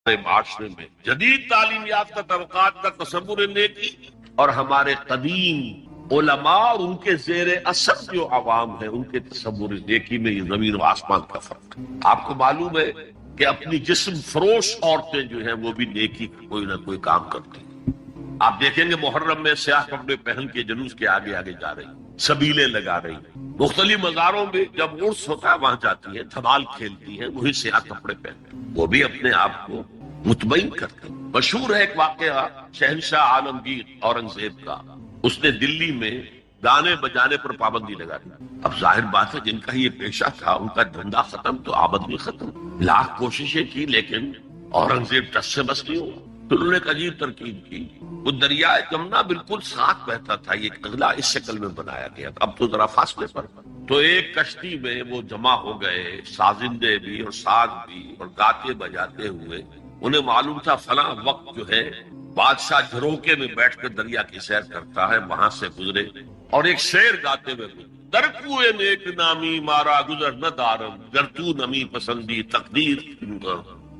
معاشرے میں جدید تعلیم یافتہ طبقات کا تصور نیکی اور ہمارے قدیم علماء اور ان کے زیر اثر جو عوام ہیں ان کے تصور نیکی میں یہ زمین و آسمان کا فرق ہے۔ آپ کو معلوم ہے کہ اپنی جسم فروش عورتیں جو ہیں وہ بھی نیکی کا کوئی نہ کوئی کام کرتی ہیں۔ آپ دیکھیں گے محرم میں سیاہ کپڑے پہن کے جلوس کے آگے آگے جا رہی ہیں، سبیلے لگا رہی ہیں، مختلف مزاروں میں جب عرس ہوتا ہے وہاں جاتی ہیں، دھمال کھیلتی ہیں، وہی سیاہ کپڑے پہنتے ہیں، وہ بھی اپنے آپ کو مطمئن کرتے ہیں۔ مشہور ہے ایک واقعہ شہنشاہ عالمگیر اورنگزیب کا، اس نے دلی میں گانے بجانے پر پابندی لگا دی۔ اب ظاہر بات ہے جن کا یہ پیشہ تھا ان کا دھندا ختم تو آمدنی ختم، لاکھ کوششیں کی لیکن اورنگزیب ٹس سے بس نہیں ہوا۔ تو انہوں نے ایک عجیب ترکیب کی، وہ دریائے جمنا بالکل ساتھ بہتا تھا، یہ قلعہ اس شکل میں بنایا گیا تھا، اب تو ذرا فاصلے پر، تو ایک کشتی میں وہ جمع ہو گئے، سازندے بھی اور ساز بھی اور گاتے بجاتے ہوئے۔ انہیں معلوم تھا فلاں وقت جو ہے بادشاہ جھروکے میں بیٹھ کر دریا کی سیر کرتا ہے، وہاں سے گزرے اور ایک شعر گاتے ہوئے در کوئے نیک نامی مارا گزر نہ دارم، گر تو نمی پسندی تقدیر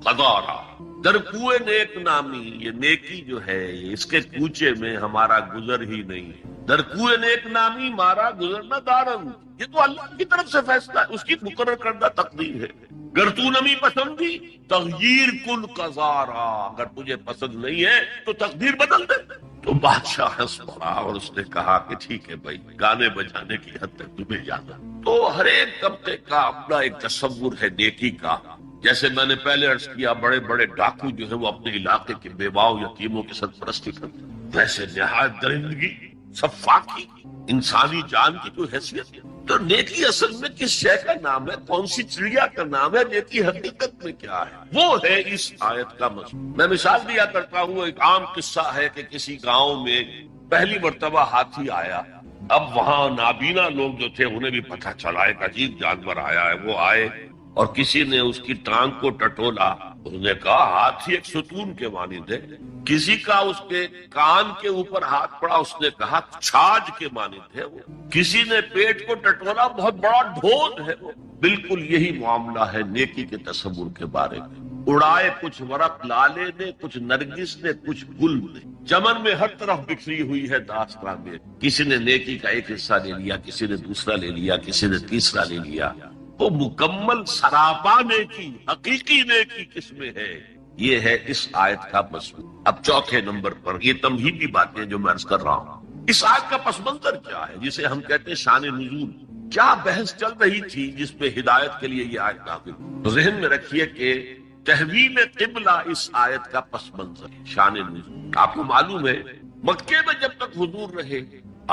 قضا۔ در کوئے نیک نامی، یہ نیکی جو ہے اس کے کوچے میں ہمارا گزر ہی نہیں۔ در کوئے نیک نامی مارا گزر نہ دارم، یہ تو اللہ کی طرف سے فیصلہ ہے، اس کی مقرر کردہ تقدیر ہے۔ گر تو نمی پسندی تغییر کن قضارا، اگر تجھے پسند نہیں ہے تو تقدیر بدل دے۔ تو بادشاہ ہنس پڑا اور اس نے کہا کہ ٹھیک ہے بھائی، گانے بجانے کی حد تک تمہیں جانا۔ تو ہر ایک طبقے کا اپنا ایک تصور ہے نیکی کا۔ جیسے میں نے پہلے عرض کیا بڑے بڑے ڈاکو جو ہے وہ اپنے علاقے کے بیواؤں یتیموں کی سرپرستی کرتے ہیں، ویسے نہایت درندگی صفاقی انسانی جان کی کوئی حیثیت ہے۔ تو نیکی اصل میں کس شے کا نام ہے، کون سی چڑیا کا نام ہے، نیکی حقیقت میں کیا ہے، وہ ہے اس آیت کا مضمون۔ میں مثال دیا کرتا ہوں، ایک عام قصہ ہے کہ کسی گاؤں میں پہلی مرتبہ ہاتھی آیا۔ اب وہاں نابینا لوگ جو تھے انہیں بھی پتہ چلا ایک عجیب جانور آیا ہے، وہ آئے اور کسی نے اس کی ٹانگ کو ٹٹولا، اس نے کہا ہاتھی ایک ستون کے مانند ہے۔ کسی کا اس کے کان کے اوپر ہاتھ پڑا، اس نے کہا چھاج کے مانند ہے وہ۔ کسی نے پیٹ کو ٹٹولا، بہت بڑا ڈھول ہے وہ۔ بالکل یہی معاملہ ہے نیکی کے تصور کے بارے میں۔ اڑائے کچھ ورق لالے نے، کچھ نرگس نے، کچھ گل نے، چمن میں ہر طرف بکھری ہوئی ہے داستان میں۔ کسی نے نیکی کا ایک حصہ لے لیا، کسی نے دوسرا لے لیا، کسی نے تیسرا لے لیا۔ وہ مکمل سراپا نیکی، حقیقی نیکی کس میں ہے، یہ ہے اس آیت کا مضمون۔ اب چوتھے نمبر پر یہ تمہیدی باتیں جو میں عرض کر رہا ہوں، اس آیت کا پس منظر کیا ہے جسے ہم کہتے ہیں شان نزول۔ کیا بحث چل رہی تھی جس پہ ہدایت کے لیے یہ آیت نازل ہوئی؟ تو ذہن میں رکھیے کہ تحویل قبلہ اس آیت کا پس منظر ہے، شان نزول۔ آپ کو معلوم ہے مکے میں جب تک حضور رہے،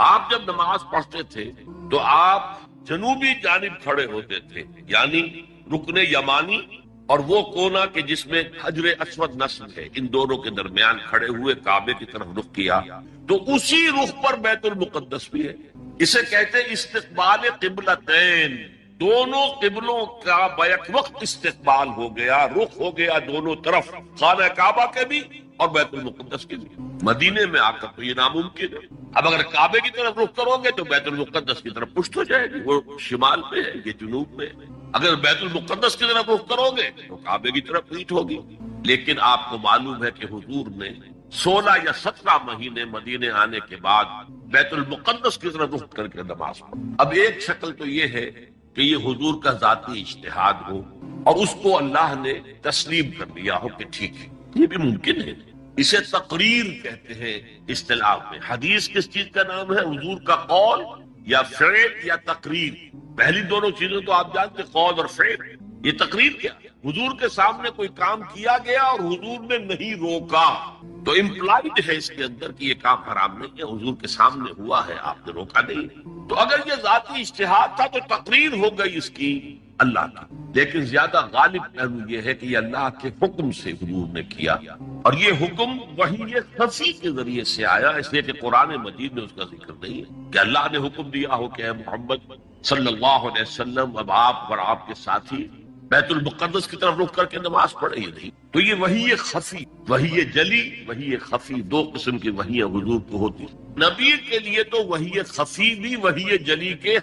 آپ جب نماز پڑھتے تھے تو آپ جنوبی جانب کھڑے ہوتے تھے، یعنی رکن یمانی اور وہ کونا کہ جس میں حجر اسود نصب ہے، ان دونوں کے درمیان کھڑے ہوئے کعبے کی طرف رخ کیا، تو اسی رخ پر بیت المقدس بھی ہے۔ اسے کہتے ہیں استقبال قبلتین، دونوں قبلوں کا بیک وقت استقبال ہو گیا، رخ ہو گیا دونوں طرف، خانہ کعبہ کے بھی اور بیت المقدس کے بھی۔ مدینے میں آ کر تو یہ ناممکن ہے۔ اب اگر کعبے کی طرف رخ کرو گے تو بیت المقدس کی طرف پشت ہو جائے گی، وہ شمال میں ہے، یہ جنوب میں ہے۔ اگر بیت المقدس کی طرف رخ کرو گے تو کعبے کی طرف پیٹھ ہوگی۔ لیکن آپ کو معلوم ہے کہ حضور نے 16 یا 17 مہینے مدینے آنے کے بعد بیت المقدس کی طرف رخ کر کے نماز پڑھی۔ اب ایک شکل تو یہ ہے کہ یہ حضور کا ذاتی اجتہاد ہو اور اس کو اللہ نے تسلیم کر لیا ہو کہ ٹھیک ہے، یہ بھی ممکن ہے۔ اسے تقریر کہتے ہیں اصطلاح میں۔ حدیث کس چیز کا نام ہے؟ حضور کا قول یا فعل یا تقریر۔ پہلی دونوں چیزیں تو آپ جانتے، قول اور فعل۔ یہ تقریر کیا؟ حضور کے سامنے کوئی کام کیا گیا اور حضور نے نہیں روکا، تو امپلائڈ ہے اس کے اندر کہ یہ کام حرام نہیں ہے، حضور کے سامنے ہوا ہے، آپ نے روکا نہیں۔ تو اگر یہ ذاتی اجتہاد تھا تو تقریر ہو گئی اس کی اللہ کی، لیکن زیادہ غالب پہلو یہ ہے کہ یہ اللہ کے حکم سے حضور نے کیا، اور یہ حکم وحی خفی کے ذریعے سے آیا، اس لیے کہ قرآن مجید میں اس کا ذکر نہیں ہے کہ اللہ نے حکم دیا ہو کہ اے محمد صلی اللہ علیہ وسلم اب آپ اور آپ کے ساتھی بیت المقدس کی طرف رخ کر کے نماز پڑھے، یہ نہیں۔ تو یہ وحی خفی، وحی جلی، وحی خفی، دو قسم کی وحیاں حضور کو ہوتی۔ نبی کے لیے تو وحی خفی بھی وحی جلی کے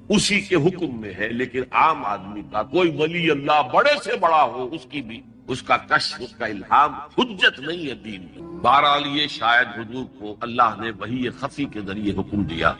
اسی کے حکم میں ہے، لیکن عام آدمی کا کوئی ولی اللہ بڑے سے بڑا ہو، اس کی بھی اس کا کشف، اس کا الہام حجت نہیں ہے دین میں۔ بہرحال یہ شاید حضور کو اللہ نے وحی خفی کے ذریعے حکم دیا۔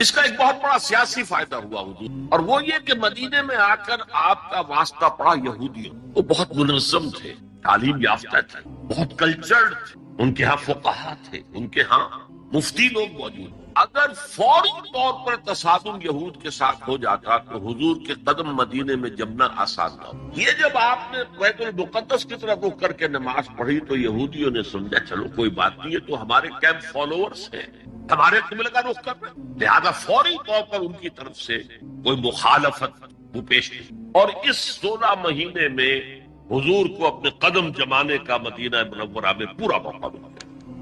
اس کا ایک بہت بڑا سیاسی فائدہ ہوا حضور، اور وہ یہ کہ مدینے میں آ کر آپ کا واسطہ پڑا یہودیوں، وہ بہت منظم تھے، تعلیم یافتہ تھے، بہت کلچرڈ تھے، ان کے ہاں فقہا تھے، ان کے ہاں مفتی لوگ موجود۔ اگر فوری طور پر تصادم یہود کے ساتھ ہو جاتا تو حضور کے قدم مدینے میں جمنا آسان نہ ہو۔ یہ جب آپ نے بیت المقدس کی طرف رخ کر کے نماز پڑھی تو یہودیوں نے سمجھا چلو کوئی بات نہیں ہے، تو ہمارے کیمپ فالوورز ہیں، ہمارے قبلے کا رخ کر رہے ہیں، لہذا فوری طور پر ان کی طرف سے کوئی مخالفت وہ پیش کی، اور اس 16 مہینے میں حضور کو اپنے قدم جمانے کا مدینہ منورہ میں پورا موقع ملا،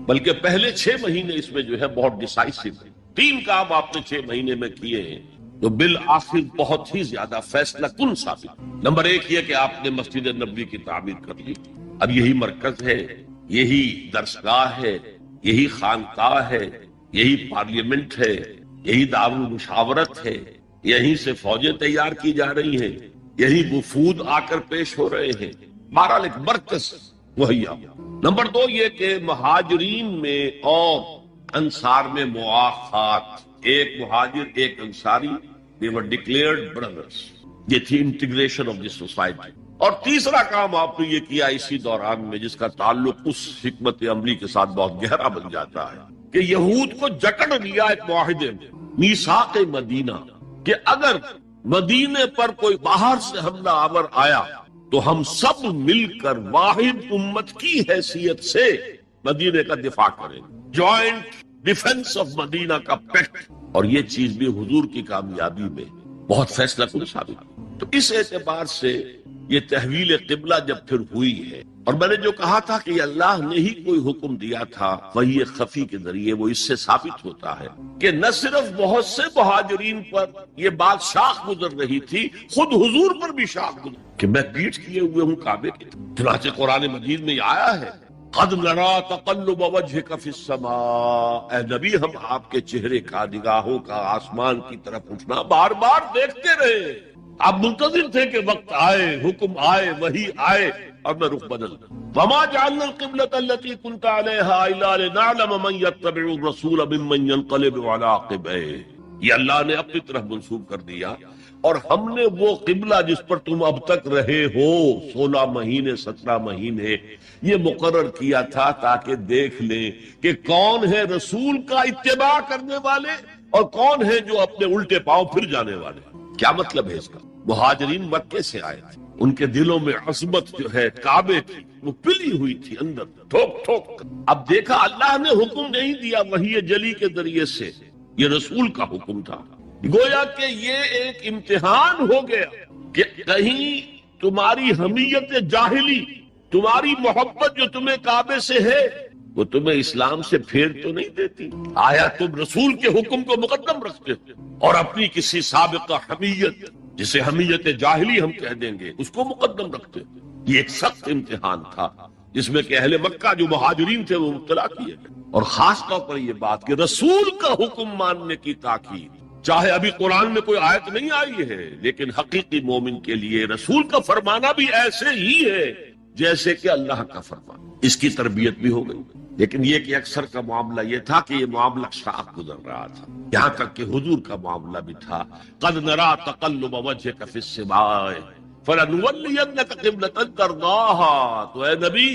بلکہ پہلے 6 مہینے اس میں جو ہے بہت ڈیسائسو ہے۔ 3 کام آپ نے 6 مہینے میں کیے ہیں تو بالآخر بہت ہی زیادہ فیصلہ کن ثابت۔ نمبر 1 یہ کہ آپ نے مسجد نبوی کی تعمیر کر لی، اب یہی مرکز ہے، یہی درسگاہ ہے، یہی خانقاہ ہے، یہی پارلیمنٹ ہے، یہی دارالمشاورت ہے، یہیں سے فوجیں تیار کی جا رہی ہیں، یہی وفود آ کر پیش ہو رہے ہیں، بہرحال ایک مرکز مہیا۔ نمبر 2 یہ کہ مہاجرین میں اور انصار میں مواخات، ایک مہاجر ایک Ansari, they were declared brothers، یہ تھی انٹیگریشن آف دی سوسائٹی۔ اور تیسرا کام آپ نے یہ کیا اسی دوران میں، جس کا تعلق اس حکمت عملی کے ساتھ بہت گہرا بن جاتا ہے، کہ یہود کو جکڑ لیا ایک معاہدے میں، میثاق مدینہ، کہ اگر مدینے پر کوئی باہر سے حملہ آور آیا تو ہم سب مل کر واحد امت کی حیثیت سے مدینے کا دفاع کریں، جوائنٹ ڈیفنس آف مدینہ کا پیکٹ۔ اور یہ چیز بھی حضور کی کامیابی میں بہت فیصلہ کن ثابت ہوئی۔ تو اس اعتبار سے یہ تحویل قبلہ جب پھر ہوئی ہے، اور میں نے جو کہا تھا کہ اللہ نے ہی کوئی حکم دیا تھا وحی خفی کے ذریعے، وہ اس سے ثابت ہوتا ہے کہ نہ صرف بہت سے مہاجرین پر یہ بات شاخ گزر رہی تھی، خود حضور پر بھی شاخ گزر کہ میں پیٹھ کیے ہوئے ہوں کعبے کی۔ چنانچہ قرآن مجید میں یہ آیا ہے، قد نرا تقلب وجهك في السماء، اے نبی ہم آپ کے چہرے کا، نگاہوں کا آسمان کی طرف اٹھنا بار بار دیکھتے رہے، آپ منتظر تھے کہ وقت آئے، حکم آئے، وحی آئے اور میں رخ بدل۔ وما جعلنا القبلة التي كنت عليها الا لنعلم من يتبع الرسول ممن ينقلب على عقبيه، یہ اللہ نے اپنی طرف منسوب کر دیا، اور ہم نے وہ قبلہ جس پر تم اب تک رہے ہو 16 مہینے 17 مہینے یہ مقرر کیا تھا تاکہ دیکھ لیں کہ کون ہے رسول کا اتباع کرنے والے اور کون ہے جو اپنے الٹے پاؤں پھر جانے والے۔ کیا مطلب ہے اس کا؟ مہاجرین مکے سے آئے تھے، ان کے دلوں میں عظمت جو ہے کعبے کی وہ پلی ہوئی تھی اندر ٹھوک ٹھوک۔ اب دیکھا اللہ نے حکم نہیں دیا وحی جلی کے ذریعے سے، یہ رسول کا حکم تھا، گویا کہ یہ ایک امتحان ہو گیا کہ کہیں تمہاری حمیت جاہلی، تمہاری محبت جو تمہیں کعبے سے ہے وہ تمہیں اسلام سے پھیر تو نہیں دیتی؟ آیا تم رسول کے حکم کو مقدم رکھتے ہو اور اپنی کسی سابقہ حمیت، جسے حمیت جاہلی ہم کہہ دیں گے، اس کو مقدم رکھتے ہو؟ یہ ایک سخت امتحان تھا جس میں کہ اہل مکہ جو مہاجرین تھے وہ مبتلا کیے گئے، اور خاص طور پر یہ بات کہ رسول کا حکم ماننے کی تاکید، چاہے ابھی قرآن میں کوئی آیت نہیں آئی ہے، لیکن حقیقی مومن کے لیے رسول کا فرمانا بھی ایسے ہی ہے جیسے کہ اللہ کا فرمان۔ اس کی تربیت بھی ہو گئی، لیکن یہ کہ اکثر کا معاملہ یہ تھا کہ یہ معاملہ شاخ گزر رہا تھا، یہاں تک کہ حضور کا معاملہ بھی تھا، قد نرا تقلب وجهك في السماء فلنولينك قبلة ترضاها، تو اے نبی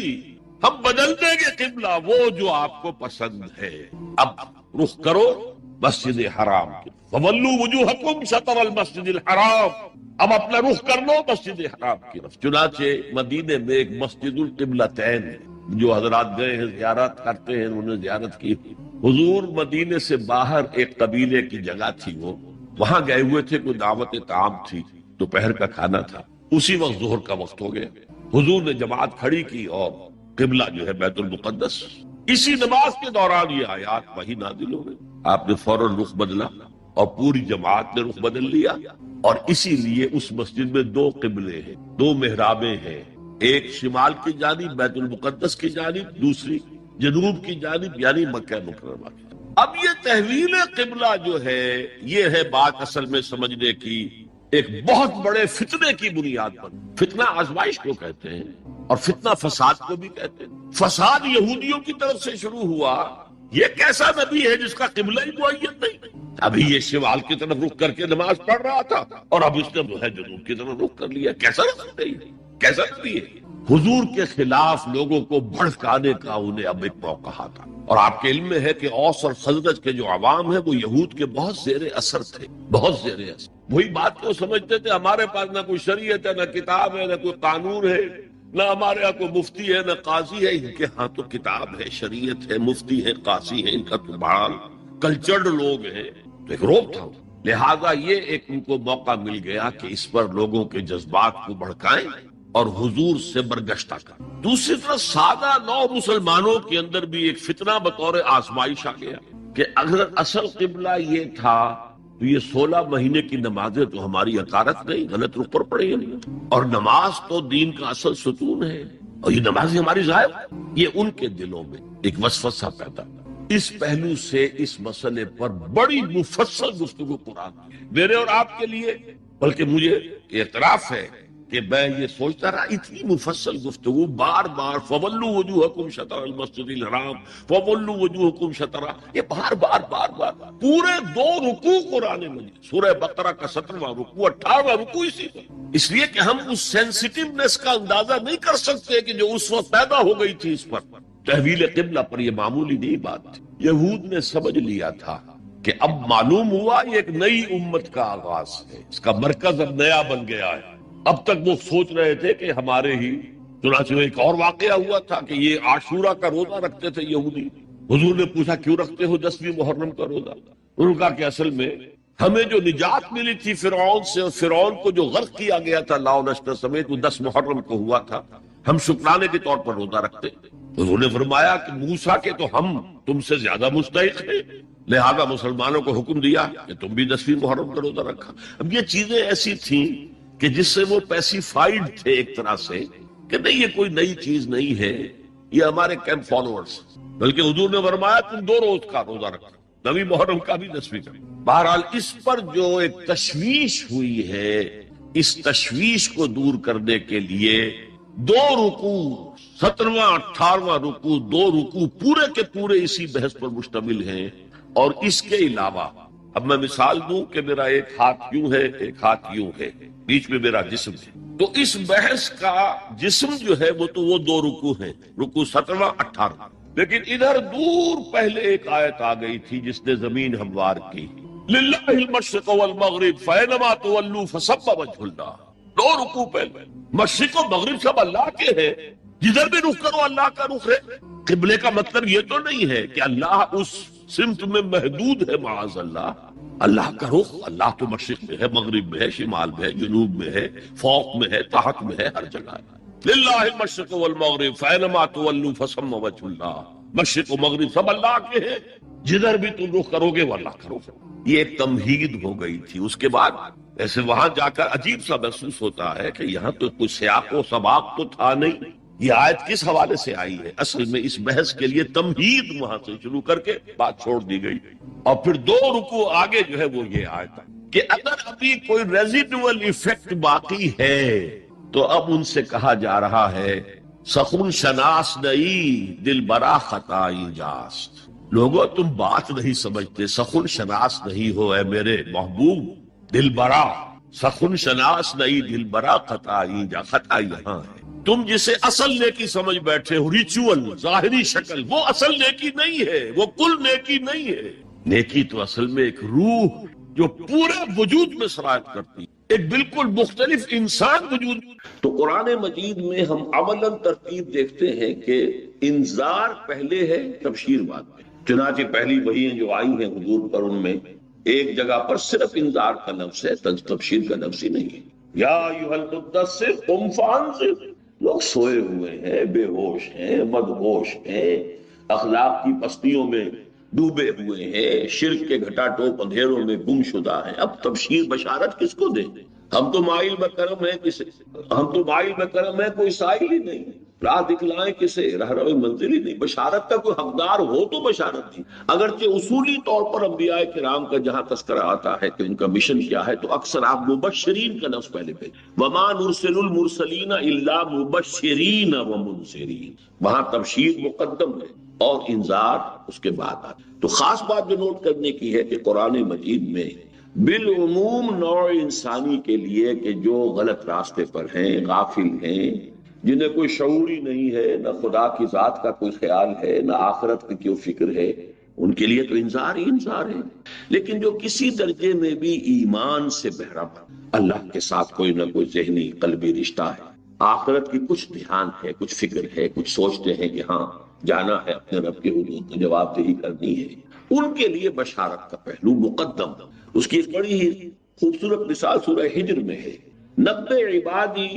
ہم بدل دیں گے قبلہ وہ جو آپ کو پسند ہے، اب رخ کرو مسجد حرام کی، فولوا وجوہکم شطر المسجد الحرام، اب اپنا رخ کر لو مسجد حرام کی طرف۔ چنانچہ مدینے میں ایک مسجد القبلتین، جو حضرات گئے ہیں زیارت کرتے ہیں انہوں نے زیارت کی، حضور مدینے سے باہر ایک قبیلے کی جگہ تھی، وہ وہاں گئے ہوئے تھے، کوئی دعوت طعام تھی، دوپہر کا کھانا تھا، اسی وقت ظہر کا وقت ہو گیا، حضور نے جماعت کھڑی کی اور قبلہ جو ہے بیت المقدس، اسی نماز کے دوران یہ آیات وہی نازل ہو گئی، آپ نے فوراً رخ بدلا اور پوری جماعت نے رخ بدل لیا، اور اسی لیے اس مسجد میں 2 قبلے ہیں، 2 محرابیں ہیں، ایک شمال کی جانب بیت المقدس کی جانب، دوسری جنوب کی جانب یعنی مکہ مکرمہ کی۔ اب یہ تحویل قبلہ جو ہے، یہ ہے بات اصل میں سمجھنے کی ایک بہت بڑے فتنے کی بنیاد پر۔ فتنہ آزمائش کو کہتے ہیں اور فتنہ فساد کو بھی کہتے ہیں۔ فساد یہودیوں کی طرف سے شروع ہوا، یہ کیسا نبی ہے جس کا قبلہ ہی معین نہیں؟ ابھی یہ شمال کی طرف رخ کر کے نماز پڑھ رہا تھا اور اب اس نے جو ہے جنوب کی طرف رخ کر لیا۔ کیسا نبی ہے؟ کیسا نبی ہے؟ حضور کے خلاف لوگوں کو بھڑکانے کا انہیں اب ایک موقع آتا۔ اور آپ کے علم میں ہے کہ اوس اور خزرج کے جو عوام ہیں وہ یہود کے بہت زیر اثر تھے، بہت زیر اثر۔ وہی بات کو سمجھتے تھے، ہمارے پاس نہ کوئی شریعت ہے، نہ کتاب ہے، نہ کوئی قانون ہے، نہ ہمارے ہاں کوئی مفتی ہے، نہ قاضی ہے۔ ان کے ہاں تو کتاب ہے، شریعت ہے، مفتی ہے، قاضی ہے، ان کا تو بڑا کلچرڈ لوگ ہیں۔ تو ایک روب تھا، لہذا یہ ایک ان کو موقع مل گیا کہ اس پر لوگوں کے جذبات کو بھڑکائیں اور حضور سے برگشتہ کر۔ دوسری طرف سادہ نو مسلمانوں کے اندر بھی ایک فتنہ بطور آزمائش آ گیا کہ اگر اصل قبلہ یہ تھا تو یہ 16 مہینے کی نمازیں تو ہماری عقارت نہیں، غلط رخ پر پڑے گی، اور نماز تو دین کا اصل ستون ہے اور یہ نمازیں ہماری ضائع۔ یہ ان کے دلوں میں ایک وسوسہ پیدا تھا۔ اس پہلو سے اس مسئلے پر بڑی مفصل گفتگو قرآن میرے اور آپ کے لیے، بلکہ مجھے اعتراف ہے کہ میں یہ سوچتا رہا اتنی مفصل گفتگو بار بار فَوَلُّوا وُجُوهَكُمْ شَطْرَ الْمَسْجِدِ الْحَرَامِ وَوَلُّوا وُجُوهَكُمْ شَطْرَهُ، یہ بار بار پورے 2 رکوع قرآن مجید، سورہ بقرہ کا 17واں رکوع، 18واں رکوع اسی پر، اس لیے کہ ہم اس سینسٹیونیس کا اندازہ نہیں کر سکتے کہ جو اس وقت پیدا ہو گئی تھی اس پر۔ تحویل قبلہ پر یہ معمولی نہیں بات تھی۔ یہود نے سمجھ لیا تھا کہ اب معلوم ہوا یہ ایک نئی امت کا آغاز ہے، اس کا مرکز اب نیا بن گیا ہے۔ اب تک وہ سوچ رہے تھے کہ ہمارے ہی، چنانچہ ایک اور واقعہ ہوا تھا کہ یہ عاشورہ کا روزہ رکھتے تھے یہودی۔ حضور نے پوچھا کیوں رکھتے ہو 10ویں محرم کا روزہ؟ انہوں نے کہا کہ اصل میں ہمیں جو نجات ملی تھی فرعون سے، اور فرعون کو جو غرق کیا گیا تھا لاؤ نشر سمیت، وہ 10 محرم کو ہوا تھا، ہم شکرانے کے طور پر روزہ رکھتے۔ حضور نے فرمایا کہ موسیٰ کے تو ہم تم سے زیادہ مستحق ہیں، لہذا مسلمانوں کو حکم دیا کہ تم بھی 10ویں محرم کا روزہ رکھا۔ اب یہ چیزیں ایسی تھیں کہ جس سے وہ پیسیفائیڈ تھے ایک طرح سے کہ نہیں یہ کوئی نئی چیز نہیں ہے، یہ ہمارے کیمپ فالوورز، بلکہ حضور نے فرمایا تم 2 روز کا روزہ رکھو، 9ویں محرم کا بھی 10ویں کا۔ بہرحال اس پر جو ایک تشویش ہوئی ہے، اس تشویش کو دور کرنے کے لیے 2 رکوع، 17واں 18واں رکوع، 2 رکوع پورے کے پورے اسی بحث پر مشتمل ہیں۔ اور اس کے علاوہ اب میں مثال دوں کہ میرا ایک ہاتھ یوں ہے، ایک ہاتھ یوں ہے، بیچ میں میرا جسم ہے، تو اس بحث کا جسم جو ہے وہ تو وہ 2 رکوع ہیں، رکوع 17واں 18واں، لیکن ادھر دور پہلے ایک آیت آ گئی تھی جس نے زمین ہموار کی، للہ المشرق والمغرب فینما تولوا فثم وجہ اللہ۔ 2 رکوع پہلے، مشرق و مغرب سب اللہ کے ہیں، جدھر بھی رخ کرو اللہ کا رخ ہے۔ قبلے کا مطلب یہ تو نہیں ہے کہ اللہ اس سمت میں محدود ہے، معاذ اللہ، اللہ کا رخ، اللہ تو مشرق میں ہے، مغرب میں ہے، شمال میں ہے، جنوب میں ہے، فوق میں ہے، تحت میں ہے، ہر جگہ ہے۔ للہ المشرق والمغرب فینما تولوا فثم وجہ اللہ، مشرق و مغرب سب اللہ کے ہیں، جدھر بھی تم رخ کرو گے وہ اللہ کا رخ ہے۔ یہ ایک تمہید ہو گئی تھی۔ اس کے بعد ایسے وہاں جا کر عجیب سا محسوس ہوتا ہے کہ یہاں تو کوئی سیاق و سباق تو تھا نہیں، یہ آیت کس حوالے سے آئی ہے؟ اصل میں اس بحث کے لیے تمہید وہاں سے شروع کر کے بات چھوڑ دی گئی، اور پھر 2 رکوع آگے جو ہے وہ یہ آیت ہے کہ اگر ابھی کوئی ریزیڈول ایفیکٹ باقی ہے تو اب ان سے کہا جا رہا ہے سخن شناس نہیں دل برا خطائی جاست۔ لوگوں تم بات نہیں سمجھتے، سخن شناس نہیں ہو اے میرے محبوب، دل برا، سخن شناس نہیں دل برا خطائی جا، خطا یہاں ہے۔ تم جسے اصل نیکی سمجھ بیٹھے ہو، ریچول، ظاہری شکل، وہ اصل نیکی نہیں ہے، وہ کل نیکی نہیں ہے۔ نیکی تو اصل میں ایک روح جو پورے وجود میں سرایت کرتی ہے، ایک بالکل مختلف انسان وجود۔ تو قرآن مجید میں ہم عملاً ترتیب دیکھتے ہیں کہ انذار پہلے ہے، تبشیر بعد میں۔ چنانچہ پہلی وحییں جو آئی ہیں حضور پر، ان میں ایک جگہ پر صرف انذار کا لفظ ہے، تبشیر کا لفظ ہی نہیں ہے۔ یا ایھا المدثر قم فانذر، لوگ سوئے ہوئے ہیں، بے ہوش ہیں، مدہوش ہیں، اخلاق کی پستیوں میں ڈوبے ہوئے ہیں، شرک کے گھٹا ٹوپ اندھیروں میں گم شدہ ہیں، اب تبشیر بشارت کس کو دیں؟ ہم تو مائل بکرم ہیں، کوئی سائل ہی نہیں۔ راہ دکھلائیں کسے، رہنم منزل ہی نہیں، بشارت کا کوئی حقدار ہو تو بشارت نہیں۔ اگرچہ اصولی طور پر انبیاء کرام کا جہاں تذکرہ آتا ہے کہ ان کا مشن کیا ہے، تو اکثر آپ مبشرین کا لفظ پہلے وما نرسل المرسلین الا مبشرین ومنذرین، وہاں تبشیر مقدم ہے اور انذار اس کے بعد آتا۔ تو خاص بات جو نوٹ کرنے کی ہے کہ قرآن مجید میں بالعموم نوع انسانی کے لیے کہ جو غلط راستے پر ہیں، غافل ہیں، جنہیں کوئی شعور ہی نہیں ہے، نہ خدا کی ذات کا کوئی خیال ہے، نہ آخرت کی کوئی فکر ہے، ان کے لیے تو انذار ہی انذار ہے۔ لیکن جو کسی درجے میں بھی ایمان سے بہرہ، اللہ کے ساتھ کوئی نہ کوئی ذہنی قلبی رشتہ ہے، آخرت کی کچھ دھیان ہے، کچھ فکر ہے، کچھ سوچتے ہیں کہ ہاں جانا ہے اپنے رب کے حضور کو جواب دہی کرنی ہے، ان کے لیے بشارت کا پہلو مقدم۔ اس کی ایک بڑی ہی خوبصورت مثال سورہ ہجر میں ہے، نبئ عبادی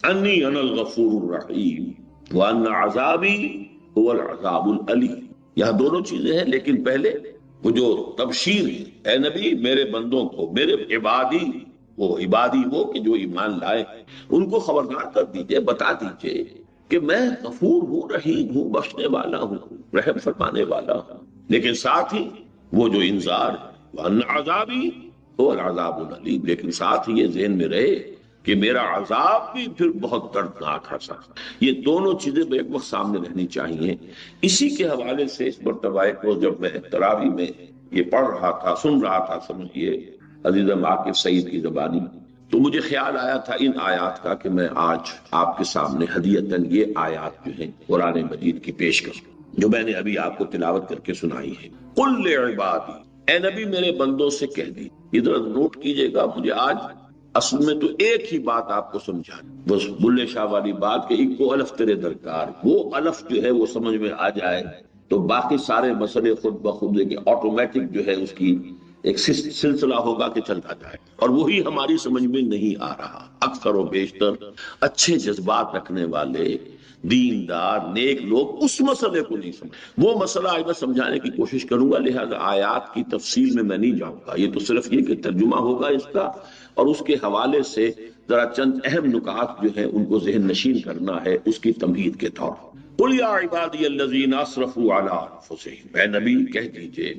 انی انا الغفور الرحیم وان عذابی هو العذاب العلیم۔ یہاں دونوں چیزیں ہیں، لیکن پہلے وہ جو تبشیر ہے، اے نبی میرے بندوں کو، میرے عبادی، وہ عبادی وہ کہ جو ایمان لائے، ان کو خبردار کر دیجئے، بتا دیجئے کہ میں غفور ہوں، رحیم ہوں، بخشنے والا ہوں، رحم فرمانے والا ہوں۔ لیکن ساتھ ہی وہ جو انذار ہے وَأَنَّ عَذَابِي هُوَ الْعَذَابُ الْأَلِيمُ، لیکن ساتھ ہی یہ ذہن میں رہے کہ میرا عذاب بھی پھر بہت دردناک ہے۔ یہ دونوں چیزیں ایک وقت سامنے رہنی چاہیے۔ اسی کے حوالے سے اس مرتبہ کو جب میں تراویح میں یہ پڑھ رہا تھا، سن رہا تھا، سمجھیے عزیزم عاقب سعید کی زبانی، تو مجھے خیال آیا تھا ان آیات کا کہ میں آج آپ کے سامنے ہدیتاً یہ آیات جو ہیں قرآن مجید کی پیش کروں جو میں نے ابھی آپ کو تلاوت کر کے سنائی ہے۔ قُل لِعِبَادِي، اے نبی میرے بندوں سے کہہ دی۔ ادھر نوٹ کیجئے گا، مجھے آج اصل میں تو ایک ہی بات آپ کو سمجھانی، بس بلے شاہ والی بات کہ ایک کو الف تیرے درکار، وہ الف جو ہے وہ سمجھ میں آ جائے تو باقی سارے مسئلے خود بخود آٹومیٹک جو ہے اس کی ایک سلسلہ ہوگا کہ چلتا جائے، اور وہی ہماری سمجھ میں نہیں آ رہا۔ اکثر و بیشتر اچھے جذبات رکھنے والے دیندار نیک لوگ اس مسئلے کو نہیں سمجھ، وہ مسئلہ آج میں سمجھانے کی کوشش کروں گا، لہذا آیات کی تفصیل میں نہیں جاؤں گا، یہ تو صرف یہ کہ ترجمہ ہوگا اس کا، اور اس کے حوالے سے ذرا چند اہم نکات جو ہیں ان کو ذہن نشین کرنا ہے اس کی تمہید کے طور پر۔ قُلْ يَا عِبَادِيَ الَّذِينَ أَسْرَفُوا عَلَىٰ أَنفُسِهِمْ، اے نبی کہہ دیجئے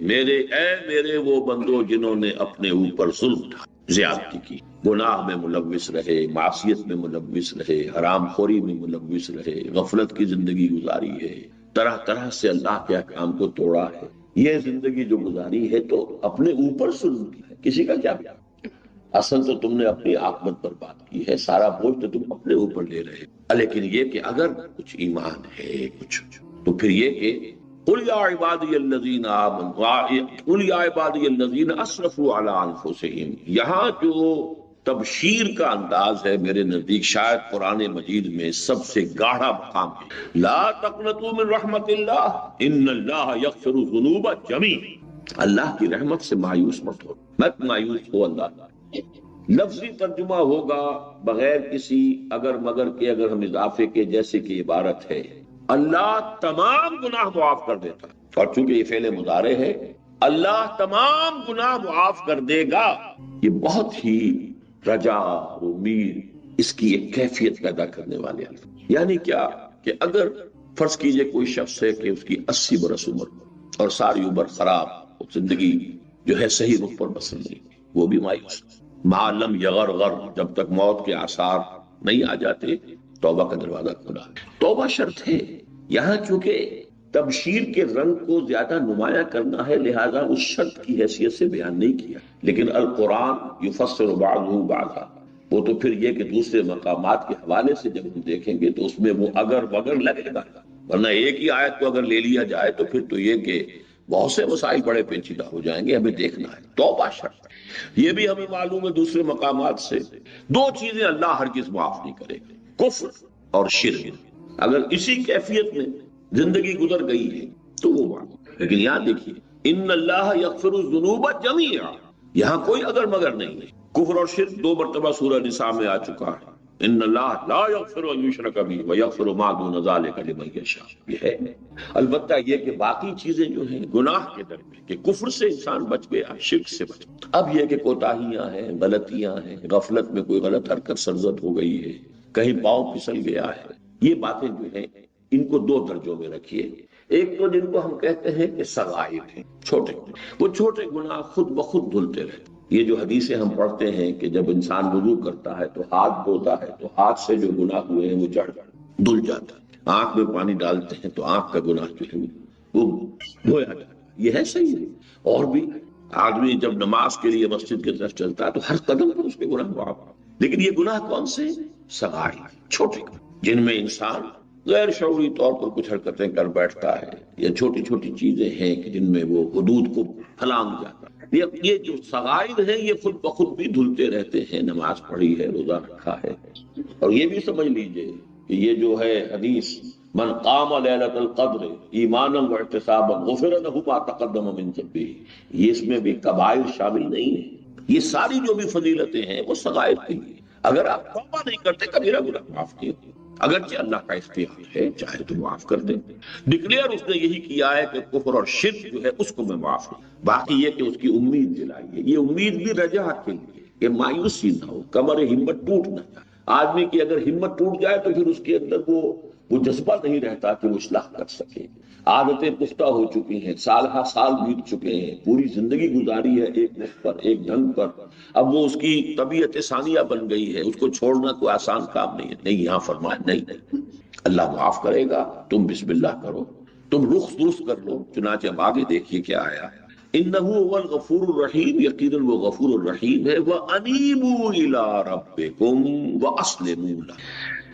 میرے وہ بندو جنہوں نے اپنے اوپر ظلم اٹھایا، زیادتی کی، گناہ میں ملوث رہے، معصیت میں ملوث رہے، حرام خوری میں ملوث رہے، غفلت کی زندگی گزاری ہے، طرح طرح سے اللہ کے احکام کو توڑا ہے، یہ زندگی جو گزاری ہے تو اپنے اوپر ظلم کیا ہے، کسی کا کیا کیا؟ اصل تو تم نے اپنی عاقبت پر بات کی ہے، سارا بوجھ تو تم اپنے اوپر لے رہے، لیکن یہ کہ اگر کچھ ایمان ہے کچھ، تو پھر یہ کہ قُلْ يَا عِبَادِيَ الَّذِينَ آمَنُوا قُلْ يَا عِبَادِيَ الَّذِينَ أَسْرَفُوا عَلَىٰ أَنفُسِهِمْ، یہاں جو تبشیر کا انداز ہے میرے نزدیک شاید قرآن مجید میں سب سے گاڑھا مقام ہے۔ لا تقنطوا من رحمت اللہ ان اللہ یغفر الذنوب جميعا، اللہ کی رحمت سے مایوس مت ہو، مت مایوس ہو اللہ۔ لفظی ترجمہ ہوگا بغیر کسی اگر مگر کے، اگر ہم اضافے کے، جیسے کہ عبارت ہے اللہ تمام گناہ معاف کر دیتا ہے، اور چونکہ یہ فعل مضارع ہے اللہ تمام گناہ معاف کر دے گا، یہ بہت ہی رجا اور امید اس کی ایک کیفیت پیدا کرنے والے الفاظ۔ یعنی کیا کہ اگر فرض کیجئے کوئی شخص ہے کہ اس کی 80 برس عمر اور ساری عمر خراب، زندگی جو ہے صحیح رخ پر بسر نہیں، وہ بھی مایوس، معلم یغرغر، جب تک موت کے آثار نہیں آ جاتے توبہ کا دروازہ کھلا۔ توبہ شرط ہے یہاں، کیونکہ تبشیر کے رنگ کو زیادہ نمایاں کرنا ہے، لہذا اس شرط کی حیثیت سے بیان نہیں کیا، لیکن القرآن یفسر بعضہ بعضا، وہ تو پھر یہ کہ دوسرے مقامات کے حوالے سے جب ہم دیکھیں گے تو اس میں وہ اگر وگر لگے گا، ورنہ ایک ہی آیت کو اگر لے لیا جائے تو پھر تو یہ کہ بہت سے مسائل بڑے پیچیدہ ہو جائیں گے، ہمیں دیکھنا ہے۔ توبہ شرط ہے، یہ بھی ہمیں معلوم ہے دوسرے مقامات سے، دو چیزیں اللہ ہرگز معاف نہیں کرے، کفر اور شرک۔ اگر اسی کیفیت میں زندگی گزر گئی ہے تو وہ معاف، لیکن یہاں دیکھیے ان اللہ یغفر الذنوب جميعا، یہاں کوئی اگر مگر نہیں ہے۔ کفر اور شرک 2 مرتبہ سورہ نساء میں آ چکا ہے، ان اللہ لا یغفر ان یشرک بہ ویغفر ما دون ذلک لمن یشاء، یہ ہے۔ البتہ یہ کہ باقی چیزیں جو ہیں گناہ کے درمیان، کہ کفر سے انسان بچ گیا، شرک سے بچ گیا، اب یہ کہ کوتاہیاں ہیں، غلطیاں ہیں، غفلت میں کوئی غلط حرکت سرزد ہو گئی ہے، کہیں پاؤں پھسل گیا ہے، یہ باتیں جو ہیں ان کو دو درجوں میں رکھیے. ایک تو جن کو ہم کہتے ہیں کہ صغائر ہیں، چھوٹے گناہ، وہ چھوٹے گناہ خود بخود دھلتے رہتے. یہ جو حدیثیں ہم پڑھتے ہیں کہ جب انسان وضو کرتا ہے تو ہاتھ دھوتا ہے تو ہاتھ سے جو گناہ ہوئے ہیں وہ جڑ دھل جاتا ہے، آنکھ میں پانی ڈالتے ہیں تو آنکھ کا گناہ جو ہے وہ دھویا جاتا ہے. یہ ہے صحیح ہے. اور بھی آدمی جب نماز کے لیے مسجد کی طرف چلتا ہے تو ہر قدم پر اس کے گناہ معاف. لیکن یہ گناہ کون سے؟ صغائر، چھوٹے گناہ، جن میں انسان غیر شعوری طور پر کچھ حرکتیں کر بیٹھتا ہے، یا چھوٹی چھوٹی چیزیں ہیں کہ جن میں وہ حدود کو پھلانگ جاتا ہے. یہ جو صغائر ہیں یہ خود بخود بھی دھلتے رہتے ہیں. نماز پڑھی ہے، روزہ رکھا ہے. اور یہ بھی سمجھ لیجئے کہ یہ جو ہے حدیث من قام لیلۃ القدر ایمانا واحتسابا غفر له ما تقدم من ذنبہ، یہ اس میں بھی کبائر شامل نہیں ہے. یہ ساری جو بھی فضیلتیں ہیں وہ صغائر کی ہیں. اگر آپ توبہ نہیں کرتے کبیرہ گناہ معاف نہیں ہوتے. اگرچہ اللہ کا اختیار ہے، چاہے تو معاف کر دیں. ڈکلیئر اس نے یہی کیا ہے کہ کفر اور شرک جو ہے اس کو میں معاف ہوں. باقی یہ کہ اس کی امید دلائیے. یہ امید بھی رجا کے لیے کہ مایوسی نہ ہو، کمر ہمت ٹوٹ نہ جائے. آدمی کی اگر ہمت ٹوٹ جائے تو پھر اس کے اندر وہ جذبہ نہیں رہتا کہ وہ اصلاح کر سکے. عادتیں پختہ ہو چکی ہیں، سال ہا سال بیت چکے ہیں، پوری زندگی گزاری ہے ایک وقت پر، ایک ڈھنگ پر. اب وہ اس کی طبیعت ثانیہ بن گئی ہے، اس کو چھوڑنا کوئی آسان کام نہیں ہے. نہیں، یہاں فرمایا نہیں، اللہ معاف کرے گا، تم بسم اللہ کرو، تم رخ درست کر لو. چنانچہ اب آگے دیکھیے کیا آیا ہے. انہ هو الغفور الرحیم، یقیناً وہ غفور الرحیم ہے. وانیبوا الی ربکم واسلموا لہ.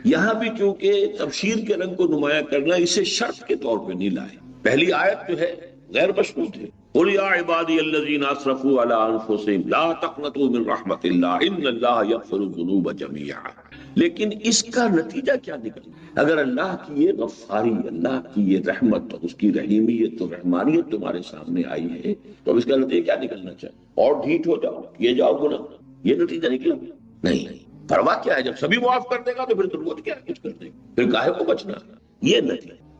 یہاں بھی چونکہ تبشیر کے رنگ کو نمایاں کرنا اسے شرط کے طور پہ نہیں لائے. پہلی آیت جو ہے غیر مشروط ہے. قل یا عبادی الذین اسرفوا علی انفسہم لا تقنطوا من رحمت اللہ ان اللہ یغفر الذنوب جميعا. لیکن اس کا نتیجہ کیا نکلا؟ اگر اللہ کی یہ غفاری، اللہ کی یہ رحمت اور اس کی رحیمیت اور رحمانیت تمہارے سامنے آئی ہے تو اب اس کا نتیجہ کیا نکلنا چاہیے؟ اور ڈھیٹ ہو جاؤ، یہ جاؤ گناہ، یہ نتیجہ نکلا؟ نہیں. پرواہ کیا ہے؟ جب سبھی معاف کر دے گا تو پھر ضرورت کیا ہے کچھ کرنے کی؟ پھر کاہے کو بچنا؟ یہ